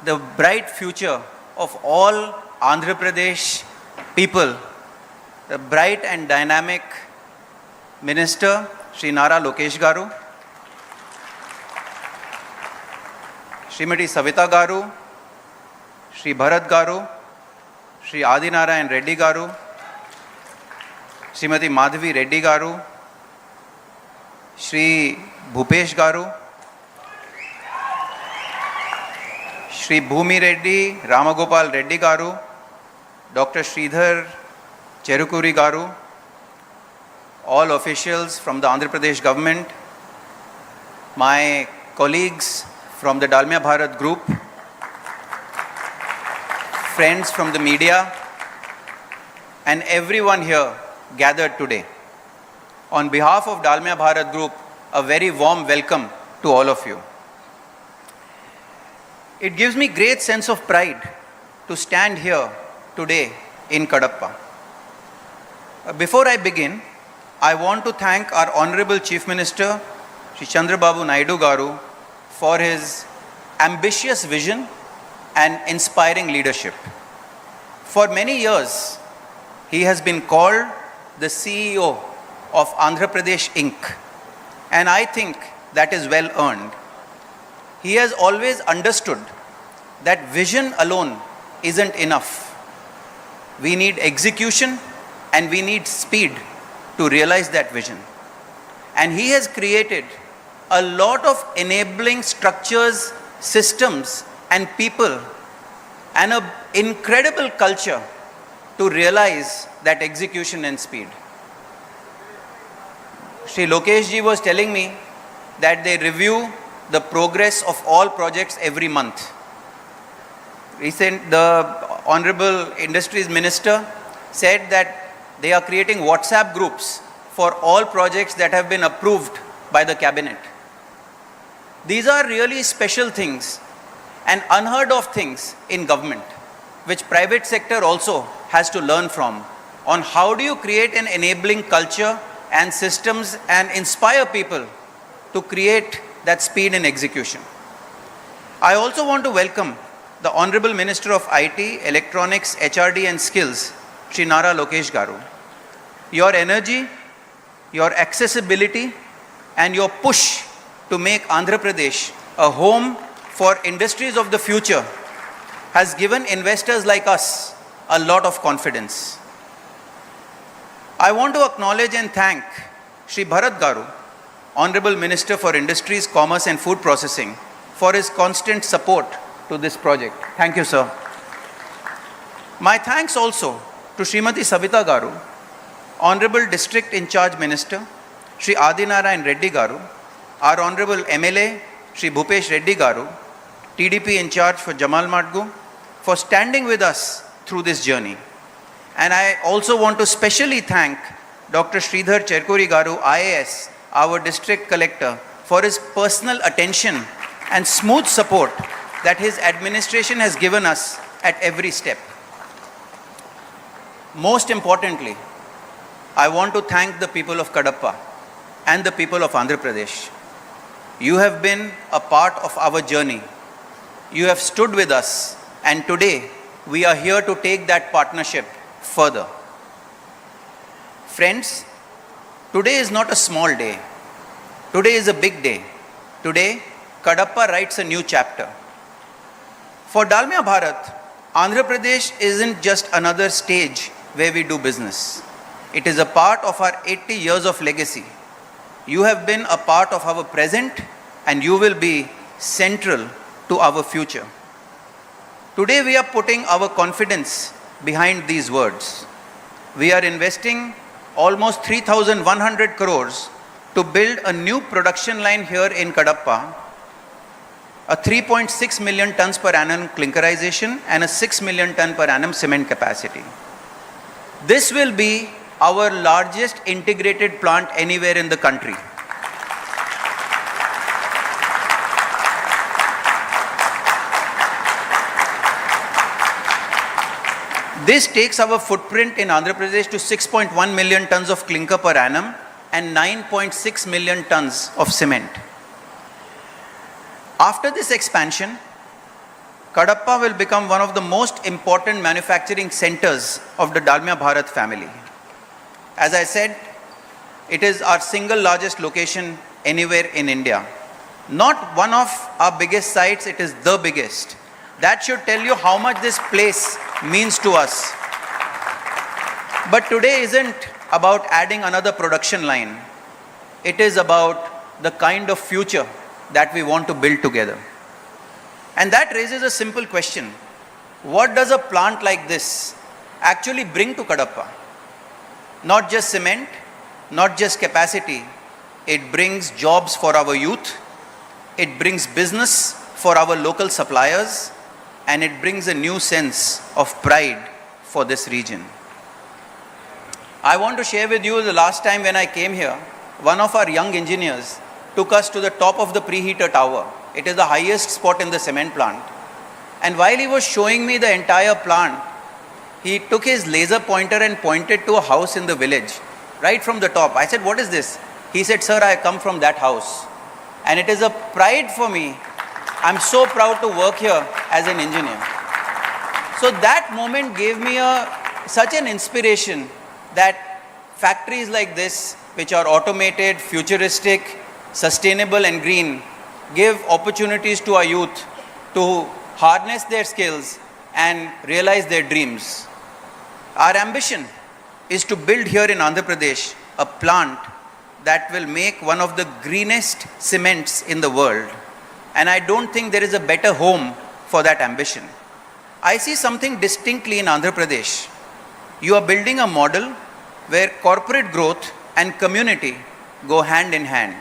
the bright future of all Andhra Pradesh people, the bright and dynamic Minister Sri.N. Lokesh garu, Srimati Savita garu, Sri Bharat garu, Sri Adinarayan Reddy garu, Srimati Madhavi Reddy garu, Sri Bhupesh garu, Sri Bhumi Reddy, Ramagopal Reddy garu, Dr. Sridhar Cherukuri garu, all officials from the Andhra Pradesh government, my colleagues from the Dalmia Bharat group, friends from the media, and everyone here gathered today. On behalf of Dalmia Bharat group, a very warm welcome to all of you. It gives me great sense of pride to stand here today in Kadapa. Before I begin, I want to thank our Honorable Chief Minister, Shri Chandrababu Naidu Garu, for his ambitious vision and inspiring leadership. For many years, he has been called the CEO of Andhra Pradesh Inc. And I think that is well earned. He has always understood that vision alone isn't enough. We need execution and we need speed to realize that vision. And he has created a lot of enabling structures, systems, and people, and an incredible culture to realize that execution and speed. Shri Lokesh ji was telling me that they review the progress of all projects every month. The Honorable Industries Minister said that they are creating WhatsApp groups for all projects that have been approved by the cabinet. These are really special things and unheard of things in government, which private sector also has to learn from, on how do you create an enabling culture and systems and inspire people to create that speed in execution. I also want to welcome the Honorable Minister of IT, Electronics, HRD and Skills, Shri Nara Lokesh Garu. Your energy, your accessibility and your push to make Andhra Pradesh a home for industries of the future has given investors like us a lot of confidence. I want to acknowledge and thank Shri Bharat Garu, Honorable Minister for Industries, Commerce and Food Processing, for his constant support to this project. Thank you, sir. My thanks also to Srimati Savita Garu, Honorable District In Charge Minister, Shri Adinarayan Reddy Garu, our Honorable MLA, Shri Bhupesh Reddy Garu, TDP In Charge for Jamal Madgu, for standing with us through this journey. And I also want to specially thank Dr. Sridhar Cherkuri Garu, IAS, our District Collector, for his personal attention and smooth support that his administration has given us at every step. Most importantly, I want to thank the people of Kadapa and the people of Andhra Pradesh. You have been a part of our journey. You have stood with us, and today we are here to take that partnership further. Friends, today is not a small day. Today is a big day. Today, Kadapa writes a new chapter. For Dalmia Bharat, Andhra Pradesh isn't just another stage where we do business. It is a part of our 80 years of legacy. You have been a part of our present and you will be central to our future. Today we are putting our confidence behind these words. We are investing almost 3,100 crores to build a new production line here in Kadapa, a 3.6 million tons per annum clinkerization and a 6 million ton per annum cement capacity. This will be our largest integrated plant anywhere in the country. This takes our footprint in Andhra Pradesh to 6.1 million tons of clinker per annum and 9.6 million tons of cement. After this expansion, Kadapa will become one of the most important manufacturing centers of the Dalmia Bharat family. As I said, it is our single largest location anywhere in India. Not one of our biggest sites, it is the biggest. That should tell you how much this place means to us. But today isn't about adding another production line. It is about the kind of future that we want to build together. And that raises a simple question. What does a plant like this actually bring to Kadapa? Not just cement, not just capacity. It brings jobs for our youth. It brings business for our local suppliers. And it brings a new sense of pride for this region. I want to share with you the last time when I came here, one of our young engineers took us to the top of the preheater tower. It is the highest spot in the cement plant. And while he was showing me the entire plant, he took his laser pointer and pointed to a house in the village, right from the top. I said, "What is this?" He said, "Sir, I come from that house. And it is a pride for me. I'm so proud to work here as an engineer." So that moment gave me such an inspiration that factories like this, which are automated, futuristic, sustainable and green, give opportunities to our youth to harness their skills and realize their dreams. Our ambition is to build here in Andhra Pradesh a plant that will make one of the greenest cements in the world. And I don't think there is a better home for that ambition. I see something distinctly in Andhra Pradesh. You are building a model where corporate growth and community go hand in hand.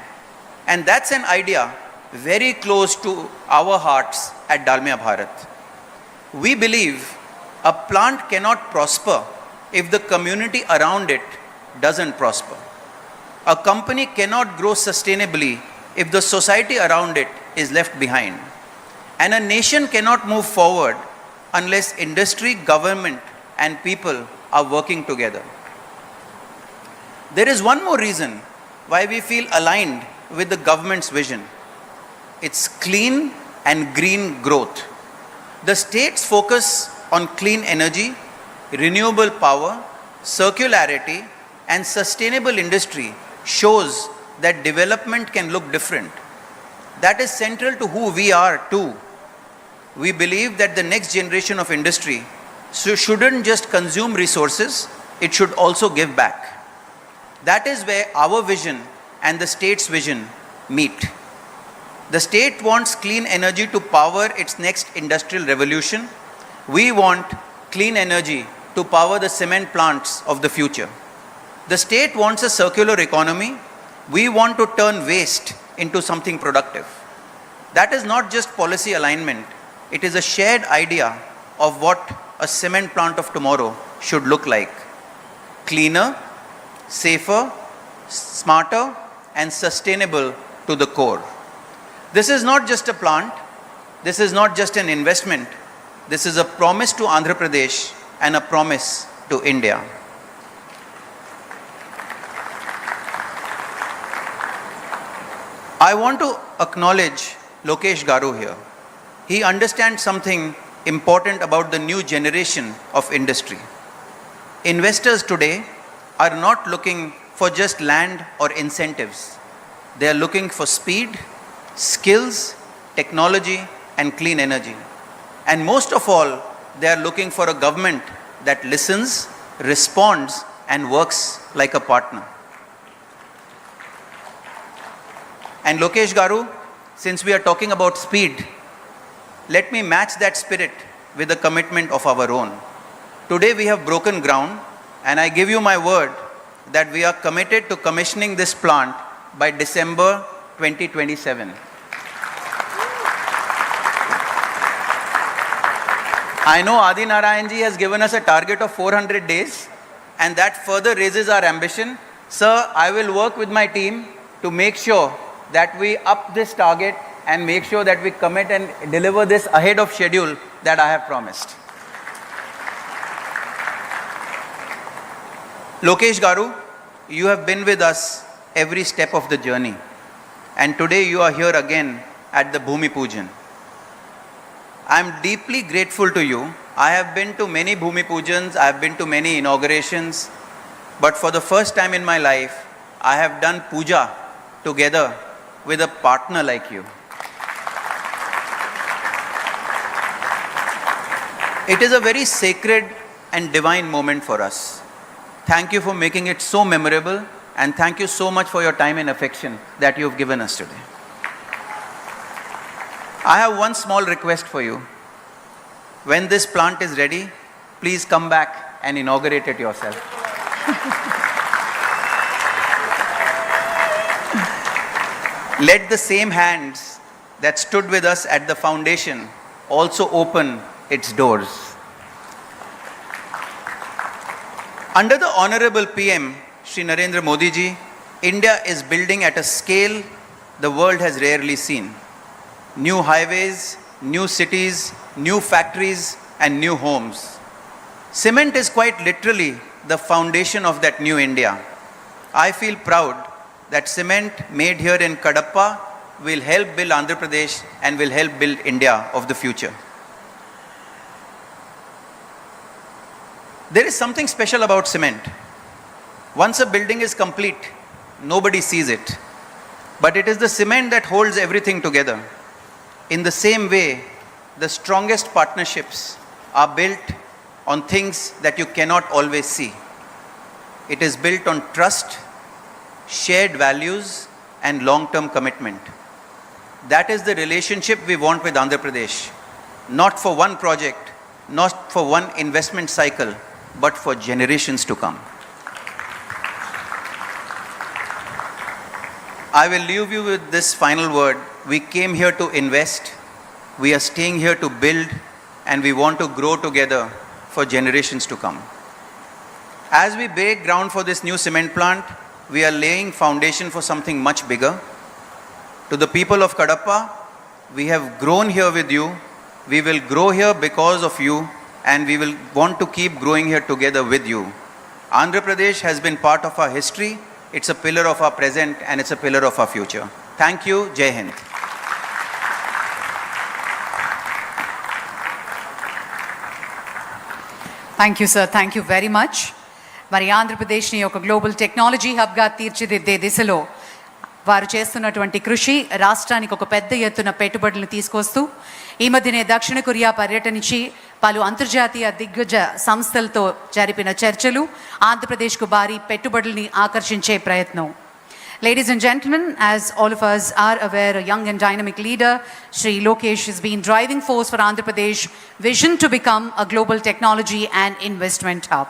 And that's an idea very close to our hearts at Dalmia Bharat. We believe a plant cannot prosper if the community around it doesn't prosper. A company cannot grow sustainably if the society around it is left behind. And a nation cannot move forward unless industry, government, and people are working together. There is one more reason why we feel aligned with the government's vision. It's clean and green growth. The state's focus on clean energy, renewable power, circularity, and sustainable industry shows that development can look different. That is central to who we are too. We believe that the next generation of industry shouldn't just consume resources, it should also give back. That is where our vision and the state's vision meet. The state wants clean energy to power its next industrial revolution. We want clean energy to power the cement plants of the future. The state wants a circular economy. We want to turn waste into something productive. That is not just policy alignment. It is a shared idea of what a cement plant of tomorrow should look like. Cleaner, safer, smarter, and sustainable to the core. This is not just a plant. This is not just an investment. This is a promise to Andhra Pradesh and a promise to India. I want to acknowledge Lokesh Garu here. He understands something important about the new generation of industry. Investors today are not looking for just land or incentives. They are looking for speed, skills, technology, and clean energy. And most of all, they are looking for a government that listens, responds, and works like a partner. And Lokesh Garu, since we are talking about speed, let me match that spirit with a commitment of our own. Today we have broken ground, and I give you my word that we are committed to commissioning this plant by December 2027. I know Adi Narayanji has given us a target of 400 days, and that further raises our ambition. Sir, I will work with my team to make sure that we up this target and make sure that we commit and deliver this ahead of schedule that I have promised. Lokesh Garu, you have been with us every step of the journey, and today you are here again at the Bhumi Pujan. I am deeply grateful to you. I have been to many Bhumi Pujans, I have been to many inaugurations, but for the first time in my life, I have done puja together with a partner like you. It is a very sacred and divine moment for us. Thank you for making it so memorable, and thank you so much for your time and affection that you have given us today. I have one small request for you. When this plant is ready, please come back and inaugurate it yourself. Let the same hands that stood with us at the foundation also open its doors. Under the Honorable PM, Shri Narendra Modi ji, India is building at a scale the world has rarely seen. New highways, new cities, new factories, and new homes. Cement is quite literally the foundation of that new India. I feel proud that cement made here in Kadapa will help build Andhra Pradesh and will help build India of the future. There is something special about cement. Once a building is complete, nobody sees it. But it is the cement that holds everything together. In the same way, the strongest partnerships are built on things that you cannot always see. It is built on trust, shared values, and long-term commitment. That is the relationship we want with Andhra Pradesh. Not for one project, not for one investment cycle, but for generations to come. I will leave you with this final word. We came here to invest, we are staying here to build, and we want to grow together for generations to come. As we break ground for this new cement plant, we are laying foundation for something much bigger. To the people of Kadapa, we have grown here with you, we will grow here because of you, and we will want to keep growing here together with you. Andhra Pradesh has been part of our history, it's a pillar of our present, and it's a pillar of our future. Thank you. Jai Hind. Thank you sir, thank you very much. మరి ఆంధ్రప్రదేశ్ని ఒక global technology హబ్గా తీర్చిదిద్దే దిశలో వారు చేస్తున్నటువంటి కృషి రాష్ట్రానికి ఒక పెద్ద ఎత్తున పెట్టుబడులను తీసుకొస్తూ ఈ మధ్యనే దక్షిణ కొరియా పర్యటించి పలు అంతర్జాతీయ దిగ్గజ సంస్థలతో జరిపిన చర్చలు ఆంధ్రప్రదేశ్కు భారీ పెట్టుబడుల్ని ఆకర్షించే ప్రయత్నం. Ladies and gentlemen, as all of us are aware, a young and dynamic leader, Sri Lokesh has been driving force for Andhra Pradesh vision to become a global technology and investment hub.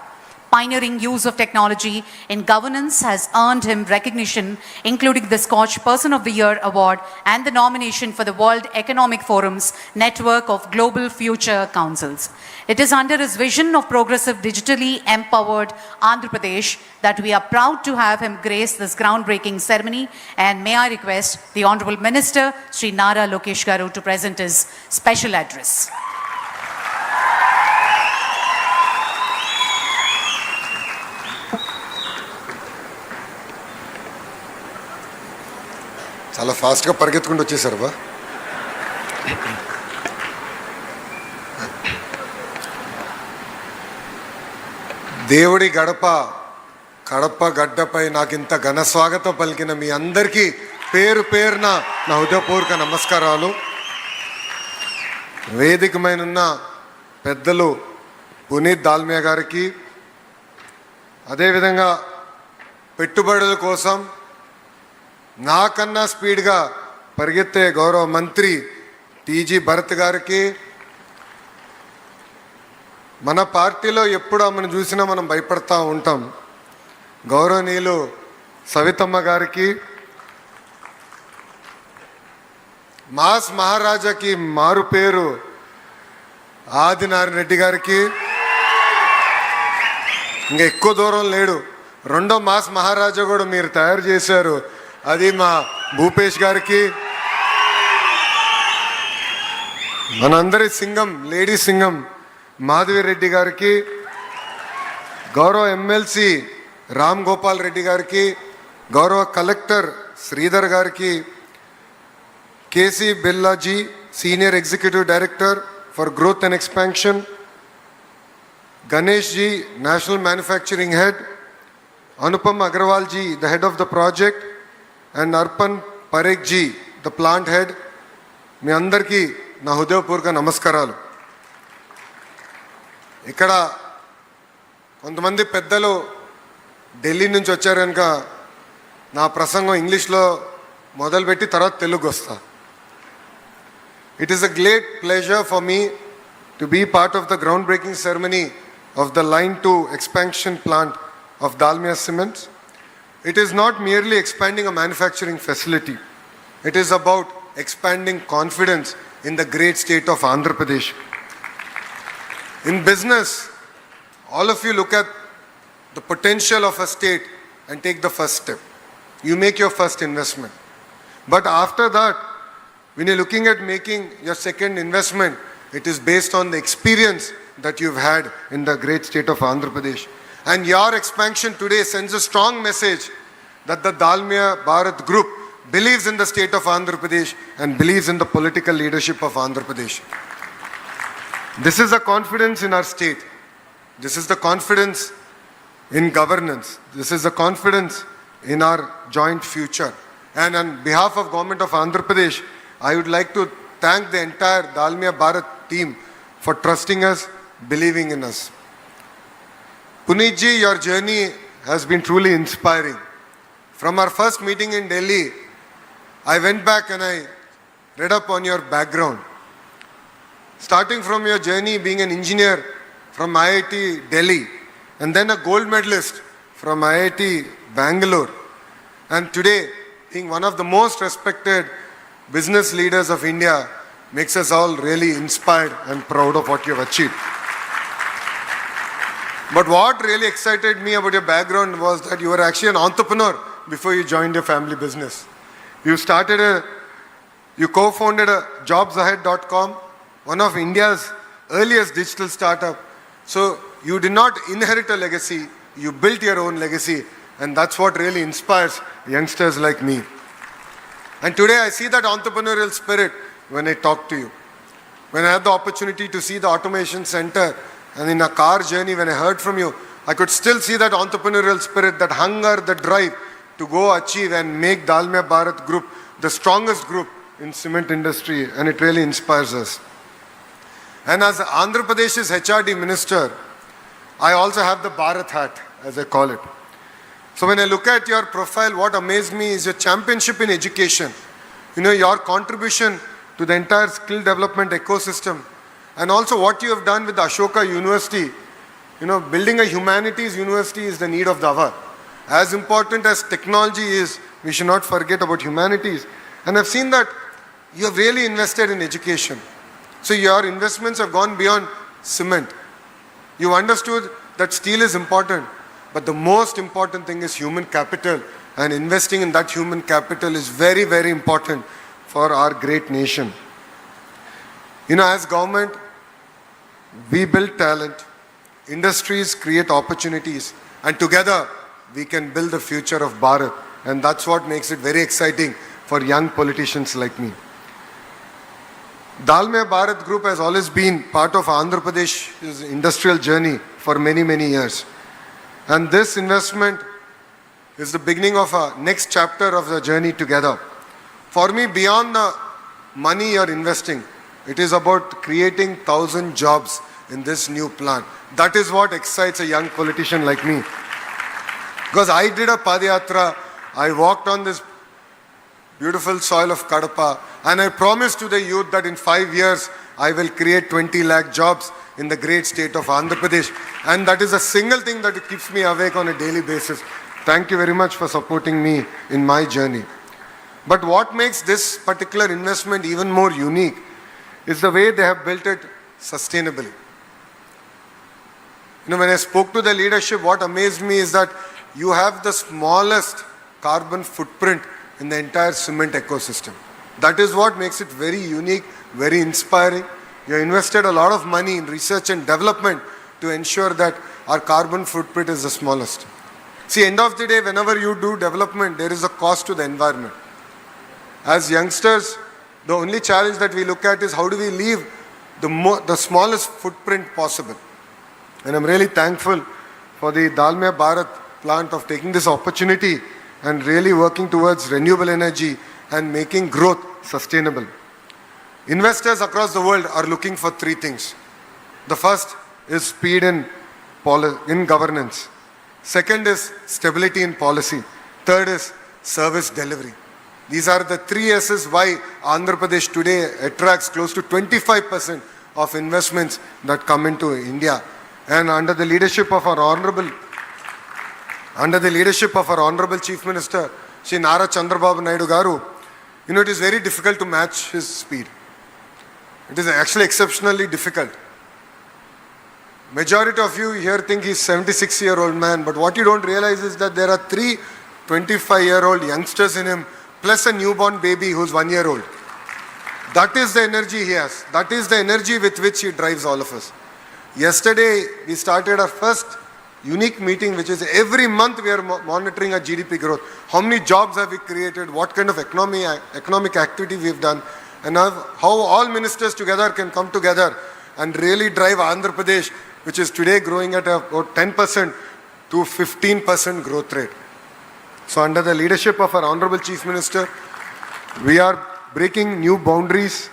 Pioneering use of technology in governance has earned him recognition, including the Scotch Person of the Year award and the nomination for the World Economic Forum's network of Global Future Councils. It is under his vision of progressive, digitally empowered Andhra Pradesh that we are proud to have him grace this groundbreaking ceremony, and may I request the Honorable Minister, Sri Nara Lokesh Garu, to present his special address. చాలా ఫాస్ట్గా పరిగెత్తుకుంటూ వచ్చేసారు బా. దేవుడి గడప కడప గడ్డపై నాకు ఇంత ఘన స్వాగతం పలికిన మీ అందరికీ పేరు పేరున నా హృదయపూర్వక నమస్కారాలు. వేదికమైన పెద్దలు పునీత్ దాల్మియా గారికి, అదేవిధంగా పెట్టుబడుల కోసం నాకన్నా స్పీడ్గా పరిగెత్తే గౌరవ మంత్రి టీజీ భరత్ గారికి, మన పార్టీలో ఎప్పుడు ఆమెను చూసినా మనం భయపడతా ఉంటాం, గౌరవనీయులు సవితమ్మ గారికి, మాస్ మహారాజాకి మారు పేరు ఆదినారాయణ రెడ్డి గారికి, ఇంకా ఎక్కువ దూరం లేడు, రెండో మాస్ మహారాజా కూడా మీరు తయారు చేశారు, అది మా భూపేష్ గారికి, మనందరి సింగం లేడీ సింగం మాధవి రెడ్డి గారికి, గౌరవ ఎమ్మెల్సీ రామ్ గోపాల్ రెడ్డి గారికి, గౌరవ కలెక్టర్ శ్రీధర్ గారికి, కేసీ బిల్లాజీ senior executive director for growth and expansion, Ganesh ji national manufacturing head, Anupam Agarwal ji the head of the project, and Arpan Parekh ji the plant head, మీ అందరికీ నా హృదయపూర్వక నమస్కారాలు. ఇక్కడ కొంతమంది పెద్దలు ఢిల్లీ నుంచి వచ్చారు కనుక నా ప్రసంగం ఇంగ్లీష్లో మొదలుపెట్టి తర్వాత తెలుగు వస్తా. It is a great pleasure for me to be part of the ground breaking ceremony of the line 2 expansion plant of Dalmia Cement. It is not merely expanding a manufacturing facility. It is about expanding confidence in the great state of Andhra Pradesh. In business, all of you look at the potential of a state and take the first step. You make your first investment. But after that, when you're looking at making your second investment, It is based on the experience that you've had in the great state of Andhra Pradesh. And your expansion today sends a strong message that the Dalmia Bharat Group believes in the state of Andhra Pradesh and believes in the political leadership of Andhra Pradesh. This is the confidence in our state. This is the confidence in governance. This is the confidence in our joint future. And on behalf of Government of Andhra Pradesh, I would like to thank the entire Dalmia Bharat team for trusting us, believing in us. Puneet ji, your journey has been truly inspiring. From our first meeting in Delhi, I went back and I read up on your background. Starting from your journey being an engineer from IIT Delhi and then a gold medalist from IIT Bangalore, and today being one of the most respected business leaders of India makes us all really inspired and proud of what you have achieved. But what really excited me about your background was that you were actually an entrepreneur before you joined your family business. You co-founded a jobsahead.com, one of India's earliest digital startup. So you did not inherit a legacy, you built your own legacy, and that's what really inspires youngsters like me. And today I see that entrepreneurial spirit when I talk to you. When I had the opportunity to see the automation center and in a car journey, when I heard from you, I could still see that entrepreneurial spirit, that hunger, the drive to go achieve and make Dalmia Bharat Group the strongest group in cement industry, and it really inspires us. And as Andhra Pradesh's HRD minister, I also have the Bharat hat, as I call it. So when I look at your profile, what amazed me is your championship in education. You know, your contribution to the entire skill development ecosystem, and also what you have done with Ashoka University. You know, building a humanities university is the need of the hour. As important as technology is, we should not forget about humanities. And I've seen that you have really invested in education. So your investments have gone beyond cement. You understood that steel is important, but the most important thing is human capital, and investing in that human capital is very, very important for our great nation. You know, as government, we build talent, industries create opportunities, and together we can build the future of Bharat. And that's what makes it very exciting for young politicians like me. Dalmia Bharat Group has always been part of Andhra Pradesh's industrial journey for many, many years. And this investment is the beginning of a next chapter of the journey together. For me, beyond the money you're investing, it is about creating 1,000 jobs in this new plant. That is what excites a young politician like me. Because I did a Padayatra, I walked on this beautiful soil of Kadapa, and I promised to the youth that in 5 years, I will create 20 lakh jobs in the great state of Andhra Pradesh. And that is a single thing that keeps me awake on a daily basis. Thank you very much for supporting me in my journey. But what makes this particular investment even more unique is the way they have built it sustainably. You know, when I spoke to the leadership, what amazed me is that you have the smallest carbon footprint in the entire cement ecosystem. That is what makes it very unique, very inspiring. You invested a lot of money in research and development to ensure that our carbon footprint is the smallest. See, end of the day, whenever you do development, there is a cost to the environment. As youngsters, the only challenge that we look at is how do we leave the smallest footprint possible. And I'm really thankful for the Dalmia Bharat plant of taking this opportunity and really working towards renewable energy and making growth sustainable. Investors across the world are looking for 3 things. The first is speed in governance. Second is stability in policy. Third is service delivery. These are the 3 S's why Andhra Pradesh today attracts close to 25% of investments that come into India. And under the leadership of our honorable Chief Minister, Sri Nara Chandrababu Naidu Garu, you know, it is very difficult to match his speed. It is actually exceptionally difficult. Majority of you here think he's 76-year-old man, but what you don't realize is that there are 3 25-year-old youngsters in him, plus a newborn baby who's 1 year old. That is the energy he has. That is the energy with which he drives all of us. Yesterday, we started our first unique meeting, which is every month we are monitoring our GDP growth. How many jobs have we created? What kind of economic activity we've done? And how all ministers together can come together and really drive Andhra Pradesh, which is today growing at about 10% to 15% growth rate. So under the leadership of our Honorable Chief Minister, we are breaking new boundaries.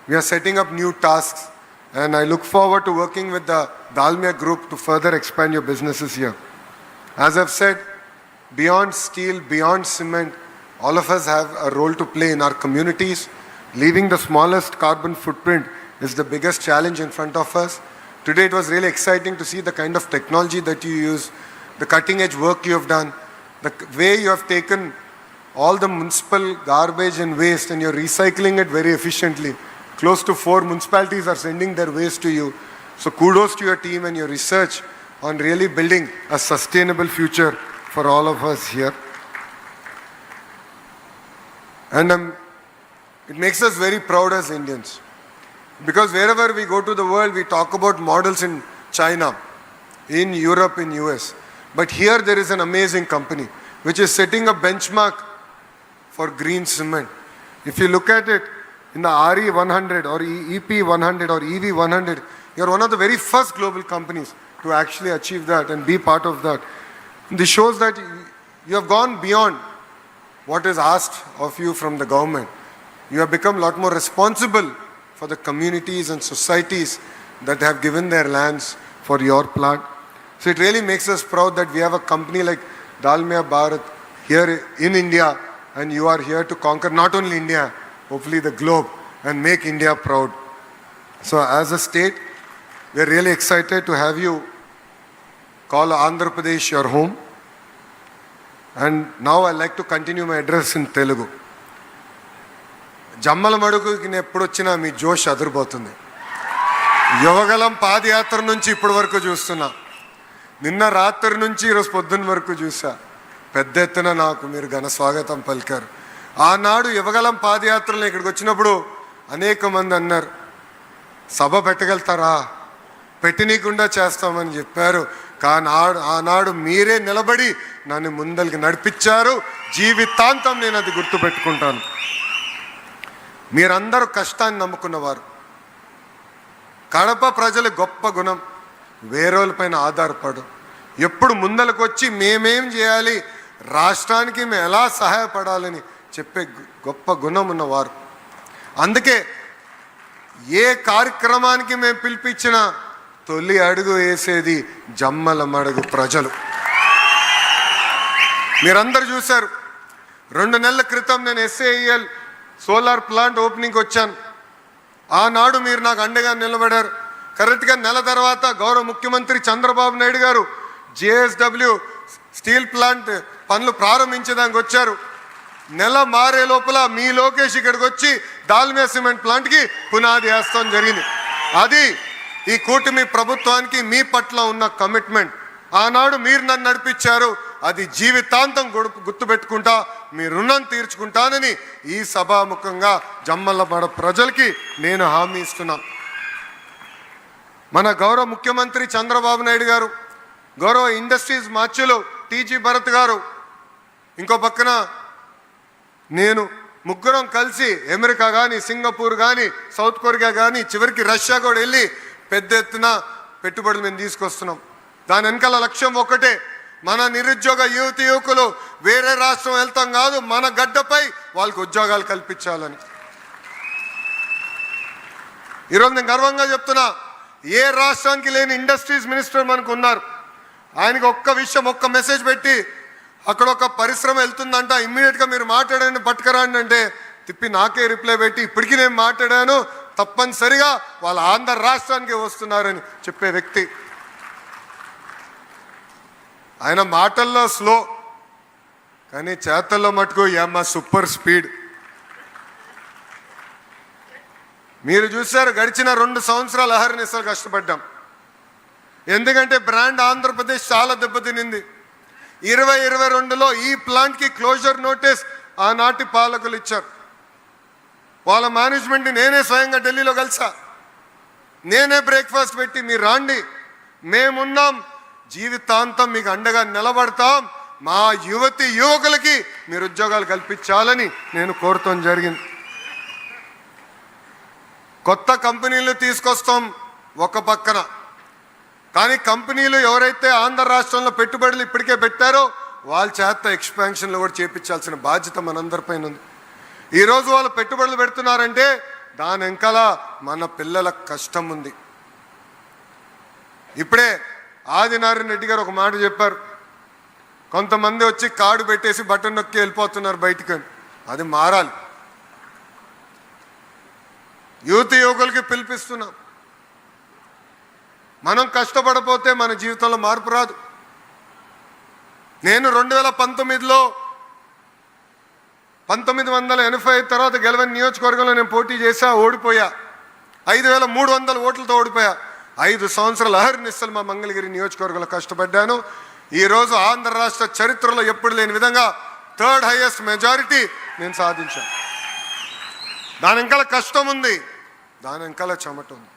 We are setting up new tasks. And I look forward to working with the Dalmia Group to further expand your businesses here. As I've said, beyond steel, beyond cement, all of us have a role to play in our communities. Leaving the smallest carbon footprint is the biggest challenge in front of us. Today it was really exciting to see the kind of technology that you use, the cutting edge work you have done, the way you have taken all the municipal garbage and waste and you're recycling it very efficiently. Close to 4 municipalities are sending their waste to you. So kudos to your team and your research on really building a sustainable future for all of us here. And it makes us very proud as Indians. Because wherever we go to the world, we talk about models in China, in Europe, in US. But here there is an amazing company which is setting a benchmark for green cement. If you look at it, in the RE100 or EP100 or EV100, you're one of the very first global companies to actually achieve that and be part of that. This shows that you have gone beyond what is asked of you from the government. You have become a lot more responsible for the communities and societies that have given their lands for your plant. So it really makes us proud that we have a company like Dalmia Bharat here in India, and you are here to conquer not only India, hopefully the globe, and make India proud. So as a state, we are really excited to have you call Andhra Pradesh your home. And now I'd like to continue my address in Telugu. జమ్మల మడుగుకి నేను ఎప్పుడు వచ్చినా మీ జోష్ అదిరిపోతుంది. యువగలం పాదయాత్ర నుంచి ఇప్పటి వరకు చూస్తున్నా. నిన్న రాత్రి నుంచి ఈరోజు పొద్దున్న వరకు చూసా. పెద్ద ఎత్తున నాకు మీరు ఘన స్వాగతం పలికారు. ఆనాడు యువగలం పాదయాత్రలో ఇక్కడికి వచ్చినప్పుడు అనేక మంది అన్నారు, సభ పెట్టగలుగుతారా, పెట్టనీయకుండా చేస్తామని చెప్పారు. కానీ ఆనాడు మీరే నిలబడి నన్ను ముందరికి నడిపించారు. జీవితాంతం నేను అది గుర్తుపెట్టుకుంటాను. మీరందరూ కష్టాన్ని నమ్ముకున్నవారు. కడప ప్రజల గొప్ప గుణం వేరేపైన ఆధారపడు, ఎప్పుడు ముందలకు వచ్చి మేమేం చేయాలి, రాష్ట్రానికి మేము ఎలా సహాయపడాలని చెప్పే గొప్ప గుణం ఉన్నవారు. అందుకే ఏ కార్యక్రమానికి మేము పిలిపించినా తొలి అడుగు వేసేది జమ్మల మడుగు ప్రజలు. మీరందరూ చూశారు, 2 నెలల క్రితం నేను SAEL సోలార్ ప్లాంట్ ఓపెనింగ్కి వచ్చాను. ఆనాడు మీరు నాకు అండగా నిలబడారు. కరెక్ట్గా నెల తర్వాత గౌరవ ముఖ్యమంత్రి చంద్రబాబు నాయుడు గారు JSW స్టీల్ ప్లాంట్ పనులు ప్రారంభించడానికి వచ్చారు. నెల మారే లోపల మీ లోకేష్ ఇక్కడికి వచ్చి దాల్మియా సిమెంట్ ప్లాంట్కి పునాది వేస్తాం జరిగింది. అది ఈ కూటమి ప్రభుత్వానికి మీ పట్ల ఉన్న కమిట్మెంట్. ఆనాడు మీరు నన్ను నడిపించారు, అది జీవితాంతం గుర్తుపెట్టుకుంటా మీ రుణం తీర్చుకుంటానని ఈ సభాముఖంగా జమ్మలమడ ప్రజలకి నేను హామీ ఇస్తున్నా. మన గౌరవ ముఖ్యమంత్రి చంద్రబాబు నాయుడు గారు, గౌరవ ఇండస్ట్రీస్ మార్చులు TG భరత్ గారు, ఇంకో పక్కన నేను, ముగ్గురం కలిసి అమెరికా కానీ, సింగపూర్ కానీ, సౌత్ కొరియా కానీ, చివరికి రష్యా కూడా వెళ్ళి పెద్ద ఎత్తున పెట్టుబడులు మేము తీసుకొస్తున్నాం. దాని వెనకాల లక్ష్యం ఒకటే, మన నిరుద్యోగ యువకులు వేరే రాష్ట్రం వెళ్తాం కాదు, మన గడ్డపై వాళ్ళకి ఉద్యోగాలు కల్పించాలని. ఈరోజు నేను గర్వంగా చెప్తున్నా, ఏ రాష్ట్రానికి లేని ఇండస్ట్రీస్ మినిస్టర్ మనకు ఉన్నారు. ఆయనకి ఒక్క విషయం, ఒక్క మెసేజ్ పెట్టి అక్కడ ఒక పరిశ్రమ వెళ్తుందంట, ఇమ్మీడియట్గా మీరు మాట్లాడండి, పట్టుకరాండి అంటే తిప్పి నాకే రిప్లై పెట్టి ఇప్పటికీ నేను మాట్లాడాను, తప్పనిసరిగా వాళ్ళ ఆంధ్ర రాష్ట్రానికి వస్తున్నారని చెప్పే వ్యక్తి. ఆయన మాటల్లో స్లో, కానీ చేతల్లో మటుకు ఏమ్మా సూపర్ స్పీడ్. మీరు చూశారు, గడిచిన 2 సంవత్సరాలు అహర్నిశలు కష్టపడ్డాం. ఎందుకంటే బ్రాండ్ ఆంధ్రప్రదేశ్ చాలా దెబ్బతినింది. 2022లో ఈ ప్లాంట్కి క్లోజర్ నోటీస్ ఆనాటి పాలకులు ఇచ్చారు. వాళ్ళ మేనేజ్మెంట్ని నేనే స్వయంగా ఢిల్లీలో కలిసా. నేనే బ్రేక్ఫాస్ట్ పెట్టి మీరు రాండి, మేమున్నాం, జీవితాంతం మీకు అండగా నిలబడతాం, మా యువతి యువకులకి మీరు ఉద్యోగాలు కల్పించాలని నేను కోరటం జరిగింది. కొత్త కంపెనీలు తీసుకొస్తాం ఒక పక్కన, కానీ కంపెనీలు ఎవరైతే ఆంధ్ర రాష్ట్రంలో పెట్టుబడులు ఇప్పటికే పెట్టారో వాళ్ళ చేత ఎక్స్పాన్షన్లు కూడా చేపించాల్సిన బాధ్యత మనందరిపైన ఉంది. ఈరోజు వాళ్ళు పెట్టుబడులు పెడుతున్నారంటే దాని వెనకాల మన పిల్లల కష్టం ఉంది. ఇప్పుడే ఆదినారాయణ రెడ్డి గారు ఒక మాట చెప్పారు, కొంతమంది వచ్చి కార్డు పెట్టేసి బటన్ నొక్కి వెళ్ళిపోతున్నారు బయటికి. అది మారాలి. యువతి యువకులకి పిలిపిస్తున్నాం, మనం కష్టపడపోతే మన జీవితంలో మార్పు రాదు. నేను 2019లో 1985 తర్వాత గెలవని నియోజకవర్గంలో నేను పోటీ చేశా, ఓడిపోయా. 5300 ఓట్లతో ఓడిపోయా. 5 సంవత్సరాలు అహర్నిశలు మా మంగళగిరి నియోజకవర్గంలో కష్టపడ్డాను. ఈరోజు ఆంధ్ర రాష్ట్ర చరిత్రలో ఎప్పుడు లేని విధంగా 3rd హైయెస్ట్ మెజారిటీ నేను సాధించాను. దాని వెనకాల కష్టం ఉంది, దాని వెనకాల చెమట ఉంది.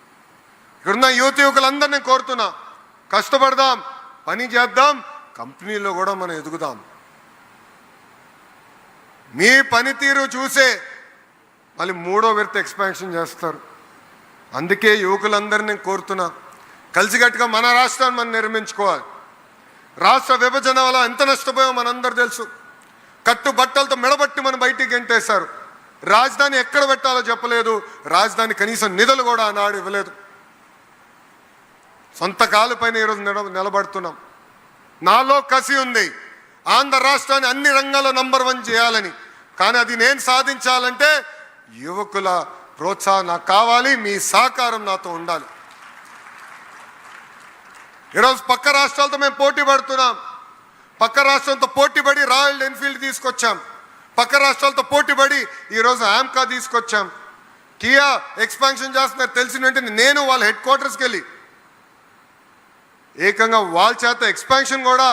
ఇక్కడున్న యువత యువకులందరూ నేను కోరుతున్నా, కష్టపడదాం, పని చేద్దాం, కంపెనీలో కూడా మనం ఎదుగుదాం. మీ పనితీరు చూసే మళ్ళీ 3వ విడత ఎక్స్పాన్షన్ చేస్తారు. అందుకే యువకులందరినీ నేను కోరుతున్నా, కలిసికట్టుగా మన రాష్ట్రాన్ని మనం నిర్మించుకోవాలి. రాష్ట్ర విభజన వల్ల ఎంత నష్టపోయామో మనందరూ తెలుసు. కట్టుబట్టలతో మెడబట్టి మనం బయటికి గెంటేశారు. రాజధాని ఎక్కడ పెట్టాలో చెప్పలేదు, రాజధాని కనీసం నిధులు కూడా ఆనాడు ఇవ్వలేదు. సొంత కాలుపైన ఈరోజు నిలబడుతున్నాం. నాలో కసి ఉంది, ఆంధ్ర రాష్ట్రాన్ని అన్ని రంగాల్లో నంబర్ 1 చేయాలని. కానీ అది నేను సాధించాలంటే యువకుల ప్రోత్సాహం నాకు కావాలి, మీ సహకారం నాతో ఉండాలి. ఈరోజు పక్క రాష్ట్రాలతో మేము పోటీ పడుతున్నాం. పక్క రాష్ట్రంతో పోటీపడి రాయల్ ఎన్ఫీల్డ్ తీసుకొచ్చాం. పక్క రాష్ట్రాలతో పోటీపడి ఈరోజు ఆమ్కా తీసుకొచ్చాం. కియా ఎక్స్పాన్షన్ చేస్తున్నారు తెలిసిన వెంటనే నేను వాళ్ళ హెడ్ క్వార్టర్స్కి వెళ్ళి ఏకంగా వాళ్ళ చేత ఎక్స్పాన్షన్ కూడా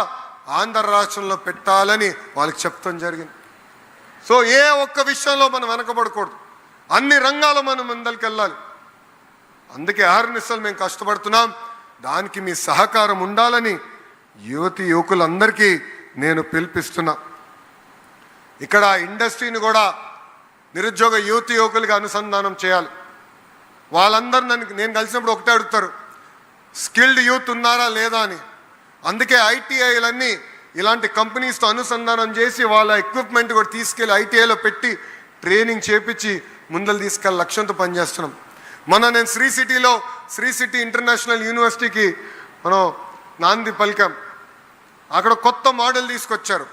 ఆంధ్ర రాష్ట్రంలో పెట్టాలని వాళ్ళకి చెప్తాం జరిగింది. సో ఏ ఒక్క విషయంలో మనం వెనకబడకూడదు, అన్ని రంగాల్లో మనం ముందరికి వెళ్ళాలి. అందుకే అహర్నిశలు మేము కష్టపడుతున్నాం. దానికి మీ సహకారం ఉండాలని యువతి యువకులందరికీ నేను పిలిపిస్తున్నా. ఇక్కడ ఇండస్ట్రీని కూడా నిరుద్యోగ యువతి యువకులుగా అనుసంధానం చేయాలి. వాళ్ళందరూ నేను కలిసినప్పుడు ఒకటే అడుగుతారు, స్కిల్డ్ యూత్ ఉన్నారా లేదా అని. అందుకే ఐటీఐలన్నీ ఇలాంటి కంపెనీస్తో అనుసంధానం చేసి వాళ్ళ ఎక్విప్మెంట్ కూడా తీసుకెళ్ళి ఐటీఐలో పెట్టి ట్రైనింగ్ చేపించి ముందలు తీసుకెళ్ళి లక్ష్యంతో పనిచేస్తున్నాం. నేను శ్రీ సిటీ ఇంటర్నేషనల్ యూనివర్సిటీకి మనం నాంది పలికాం. అక్కడ కొత్త మోడల్ తీసుకొచ్చారు,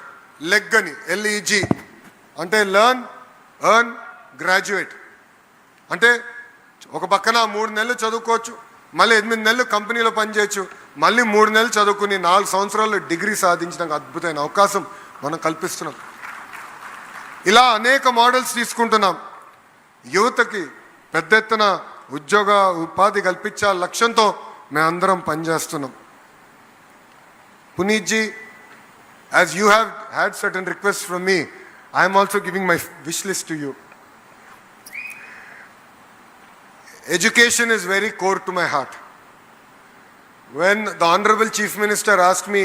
లెగ్ అని, LEG అంటే లెర్న్ ఎర్న్ గ్రాడ్యుయేట్. అంటే ఒక పక్కన 3 నెలలు చదువుకోవచ్చు, మళ్ళీ 8 నెలలు కంపెనీలో పనిచేయచ్చు, మళ్ళీ 3 నెలలు చదువుకుని 4 సంవత్సరాలు డిగ్రీ సాధించడానికి అద్భుతమైన అవకాశం మనం కల్పిస్తున్నాం. ఇలా అనేక మోడల్స్ తీసుకుంటున్నాం. యువతకి పెద్ద ఎత్తున ఉద్యోగ ఉపాధి కల్పించాల లక్ష్యంతో మేమందరం పనిచేస్తున్నాం. Puneet ji, as you have had certain requests from me, I am also giving my wish list to you. Education is very core to my heart. When the Honorable Chief Minister asked me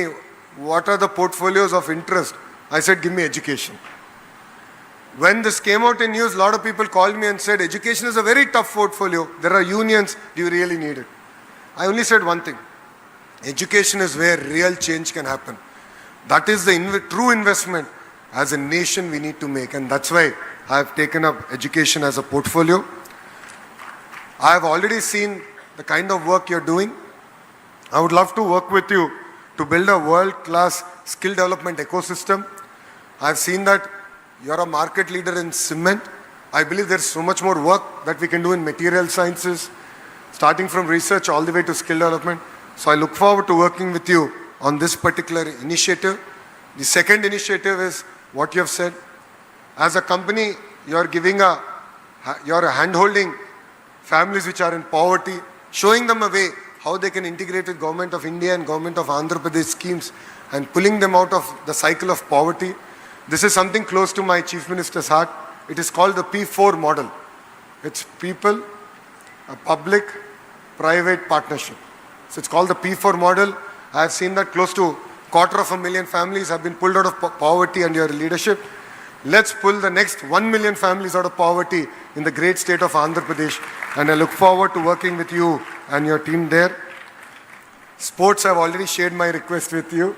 what are the portfolios of interest, I said, give me education. When this came out in news, a lot of people called me and said, education is a very tough portfolio. There are unions. Do you really need it? I only said one thing. Education is where real change can happen. That is the true investment as a nation we need to make. And that's why I have taken up education as a portfolio. I have already seen the kind of work you're doing. I would love to work with you to build a world-class skill development ecosystem. I've seen that you're a market leader in cement. I believe there's so much more work that we can do in material sciences, starting from research all the way to skill development. So I look forward to working with you on this particular initiative. The second initiative is what you have said. As a company, you're hand-holding families which are in poverty, showing them a way how they can integrate with Government of India and Government of Andhra Pradesh schemes and pulling them out of the cycle of poverty. This is something close to my Chief Minister's heart. It is called the P4 model. It's people, a public-private partnership. So it's called the P4 model. I have seen that close to 250,000 families have been pulled out of poverty under your leadership. Let's pull the next 1 million families out of poverty in the great state of Andhra Pradesh. And I look forward to working with you and your team there. Sports, I've already shared my request with you.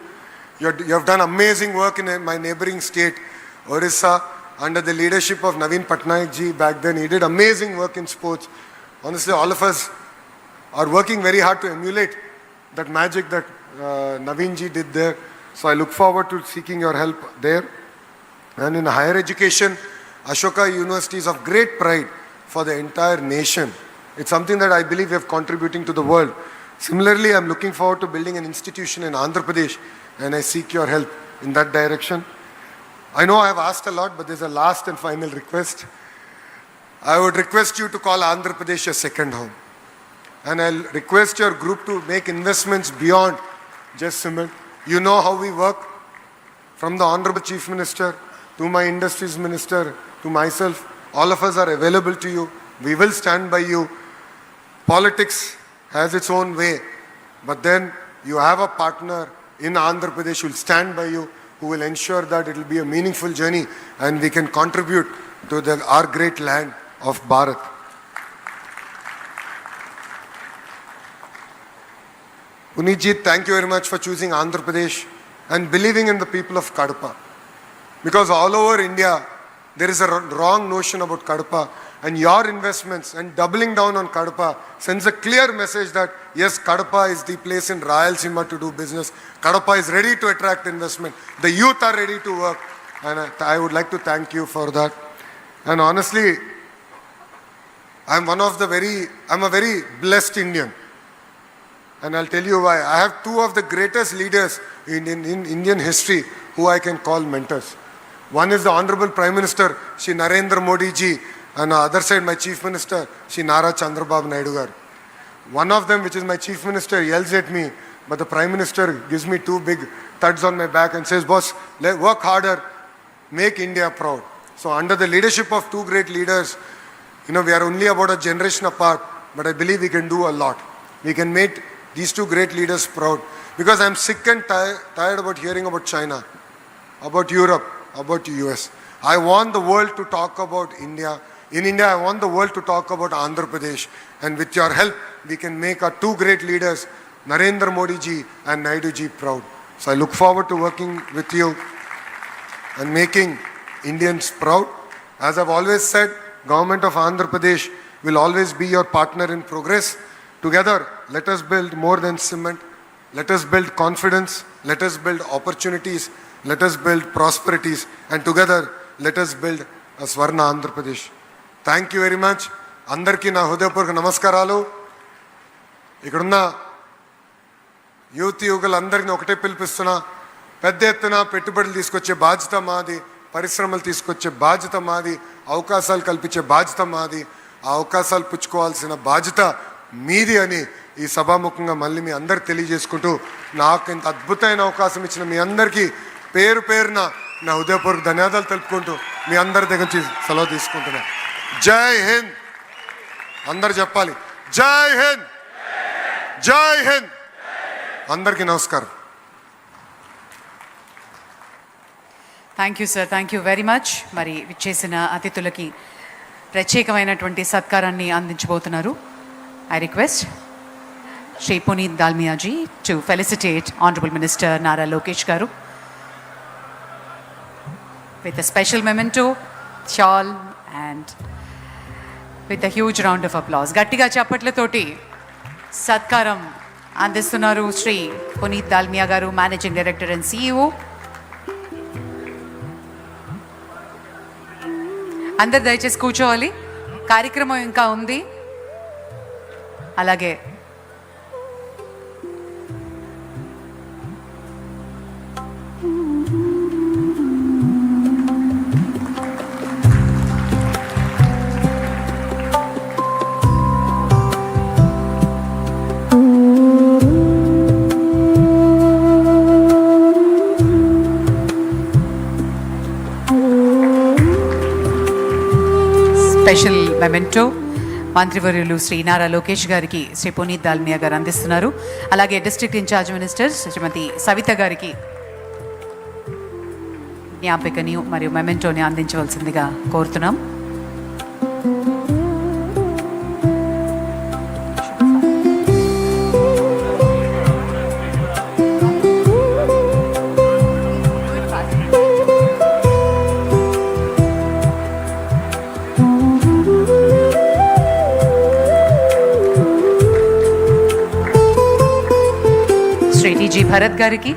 You have done amazing work in my neighboring state, Orissa, under the leadership of Naveen Patnaik ji back then. He did amazing work in sports. Honestly, all of us are working very hard to emulate that magic that Naveen ji did there. So I look forward to seeking your help there. And in higher education, Ashoka University is of great pride for the entire nation. It's something that I believe we are contributing to the world. Similarly, I'm looking forward to building an institution in Andhra Pradesh, and I seek your help in that direction. I know I have asked a lot, but there's a last and final request. I would request you to call Andhra Pradesh your second home. And I'll request your group to make investments beyond just cement. You know how we work. From the Honorable Chief Minister to my Industries Minister to myself, all of us are available to you. We will stand by you. Politics has its own way, but then you have a partner in Andhra Pradesh who will stand by you, who will ensure that it will be a meaningful journey and we can contribute to our great land of Bharat. Puneetji, thank you very much for choosing Andhra Pradesh and believing in the people of Kadapa. Because all over India, there is a wrong notion about Kadapa, and your investments and doubling down on Kadapa sends a clear message that yes, Kadapa is the place in Rayalaseema to do business. Kadapa is ready to attract investment. The youth are ready to work, and I would like to thank you for that. And honestly, I'm a very blessed Indian. And I'll tell you why. I have two of the greatest leaders in Indian history who I can call mentors. One is the Honorable Prime Minister, Sri Narendra Modi ji, and on the other side, my Chief Minister, Sri Nara Chandrababu Naidu gar. One of them, which is my Chief Minister, yells at me, but the Prime Minister gives me two big thuds on my back and says, boss, work harder, make India proud. So under the leadership of two great leaders, we are only about a generation apart, but I believe we can do a lot. We can make these two great leaders proud. Because I'm sick and tired about hearing about China, about Europe, about the US. I want the world to talk about India. In India, I want the world to talk about Andhra Pradesh. And with your help, we can make our two great leaders, Narendra Modi ji and Naidu ji, proud. So I look forward to working with you and making Indians proud. As I've always said, Government of Andhra Pradesh will always be your partner in progress. Together, let us build more than cement. Let us build confidence. Let us build opportunities. Let us build prosperities. And together, let us build a Swarna Andhra Pradesh. Thank you very much. Andarki na hudayapurvaka namaskaralu. Ikkadunna youth యువకులందరినీ ఒకటే పిలిపిస్తున్నా, పెద్ద ఎత్తున పెట్టుబడులు తీసుకొచ్చే బాధ్యత మాది, పరిశ్రమలు తీసుకొచ్చే బాధ్యత మాది, అవకాశాలు కల్పించే బాధ్యత మాది, ఆ అవకాశాలు పుచ్చుకోవాల్సిన బాధ్యత మీది అని ఈ సభాముఖంగా మళ్ళీ మీ అందరికి తెలియజేసుకుంటూ, నాకు ఇంత అద్భుతమైన అవకాశం ఇచ్చిన మీ అందరికీ పేరు పేరున నా హృదయపూర్వక ధన్యవాదాలు తెలుపుకుంటూ మీ అందరి దగ్గర నుంచి సెలవు తీసుకుంటున్నా. జై హింద్. అందరు చెప్పాలి, జై హింద్, జై హింద్. అందరికీ నమస్కారం. Thank you sir, thank you very much. మరి విచ్చేసిన అతిథులకి ప్రత్యేకమైనటువంటి సత్కారాన్ని అందించబోతున్నారు. I request Shri Puneet Dalmia ji to felicitate honourable minister Nara Lokesh garu with a special memento, shawl and with a huge round of applause. గట్టిగా చప్పట్లతోటి సత్కారం అందిస్తున్నారు శ్రీ పునీత్ దాల్మియా గారు, మేనేజింగ్ డైరెక్టర్ అండ్ CEO. అందరు దయచేసి కూర్చోవాలి, కార్యక్రమం ఇంకా ఉంది. అలాగే స్పెషల్ మెమెంటో మంత్రివర్యులు శ్రీ నారా లోకేష్ గారికి శ్రీ పునీత్ దాల్మియా గారు అందిస్తున్నారు. అలాగే డిస్ట్రిక్ట్ ఇన్ఛార్జ్ మినిస్టర్ శ్రీమతి సవిత గారికి జ్ఞాపికని మరియు మెమెంటోని అందించవలసిందిగా కోరుతున్నాం. శ్రీ టి జి భరత్ గారికి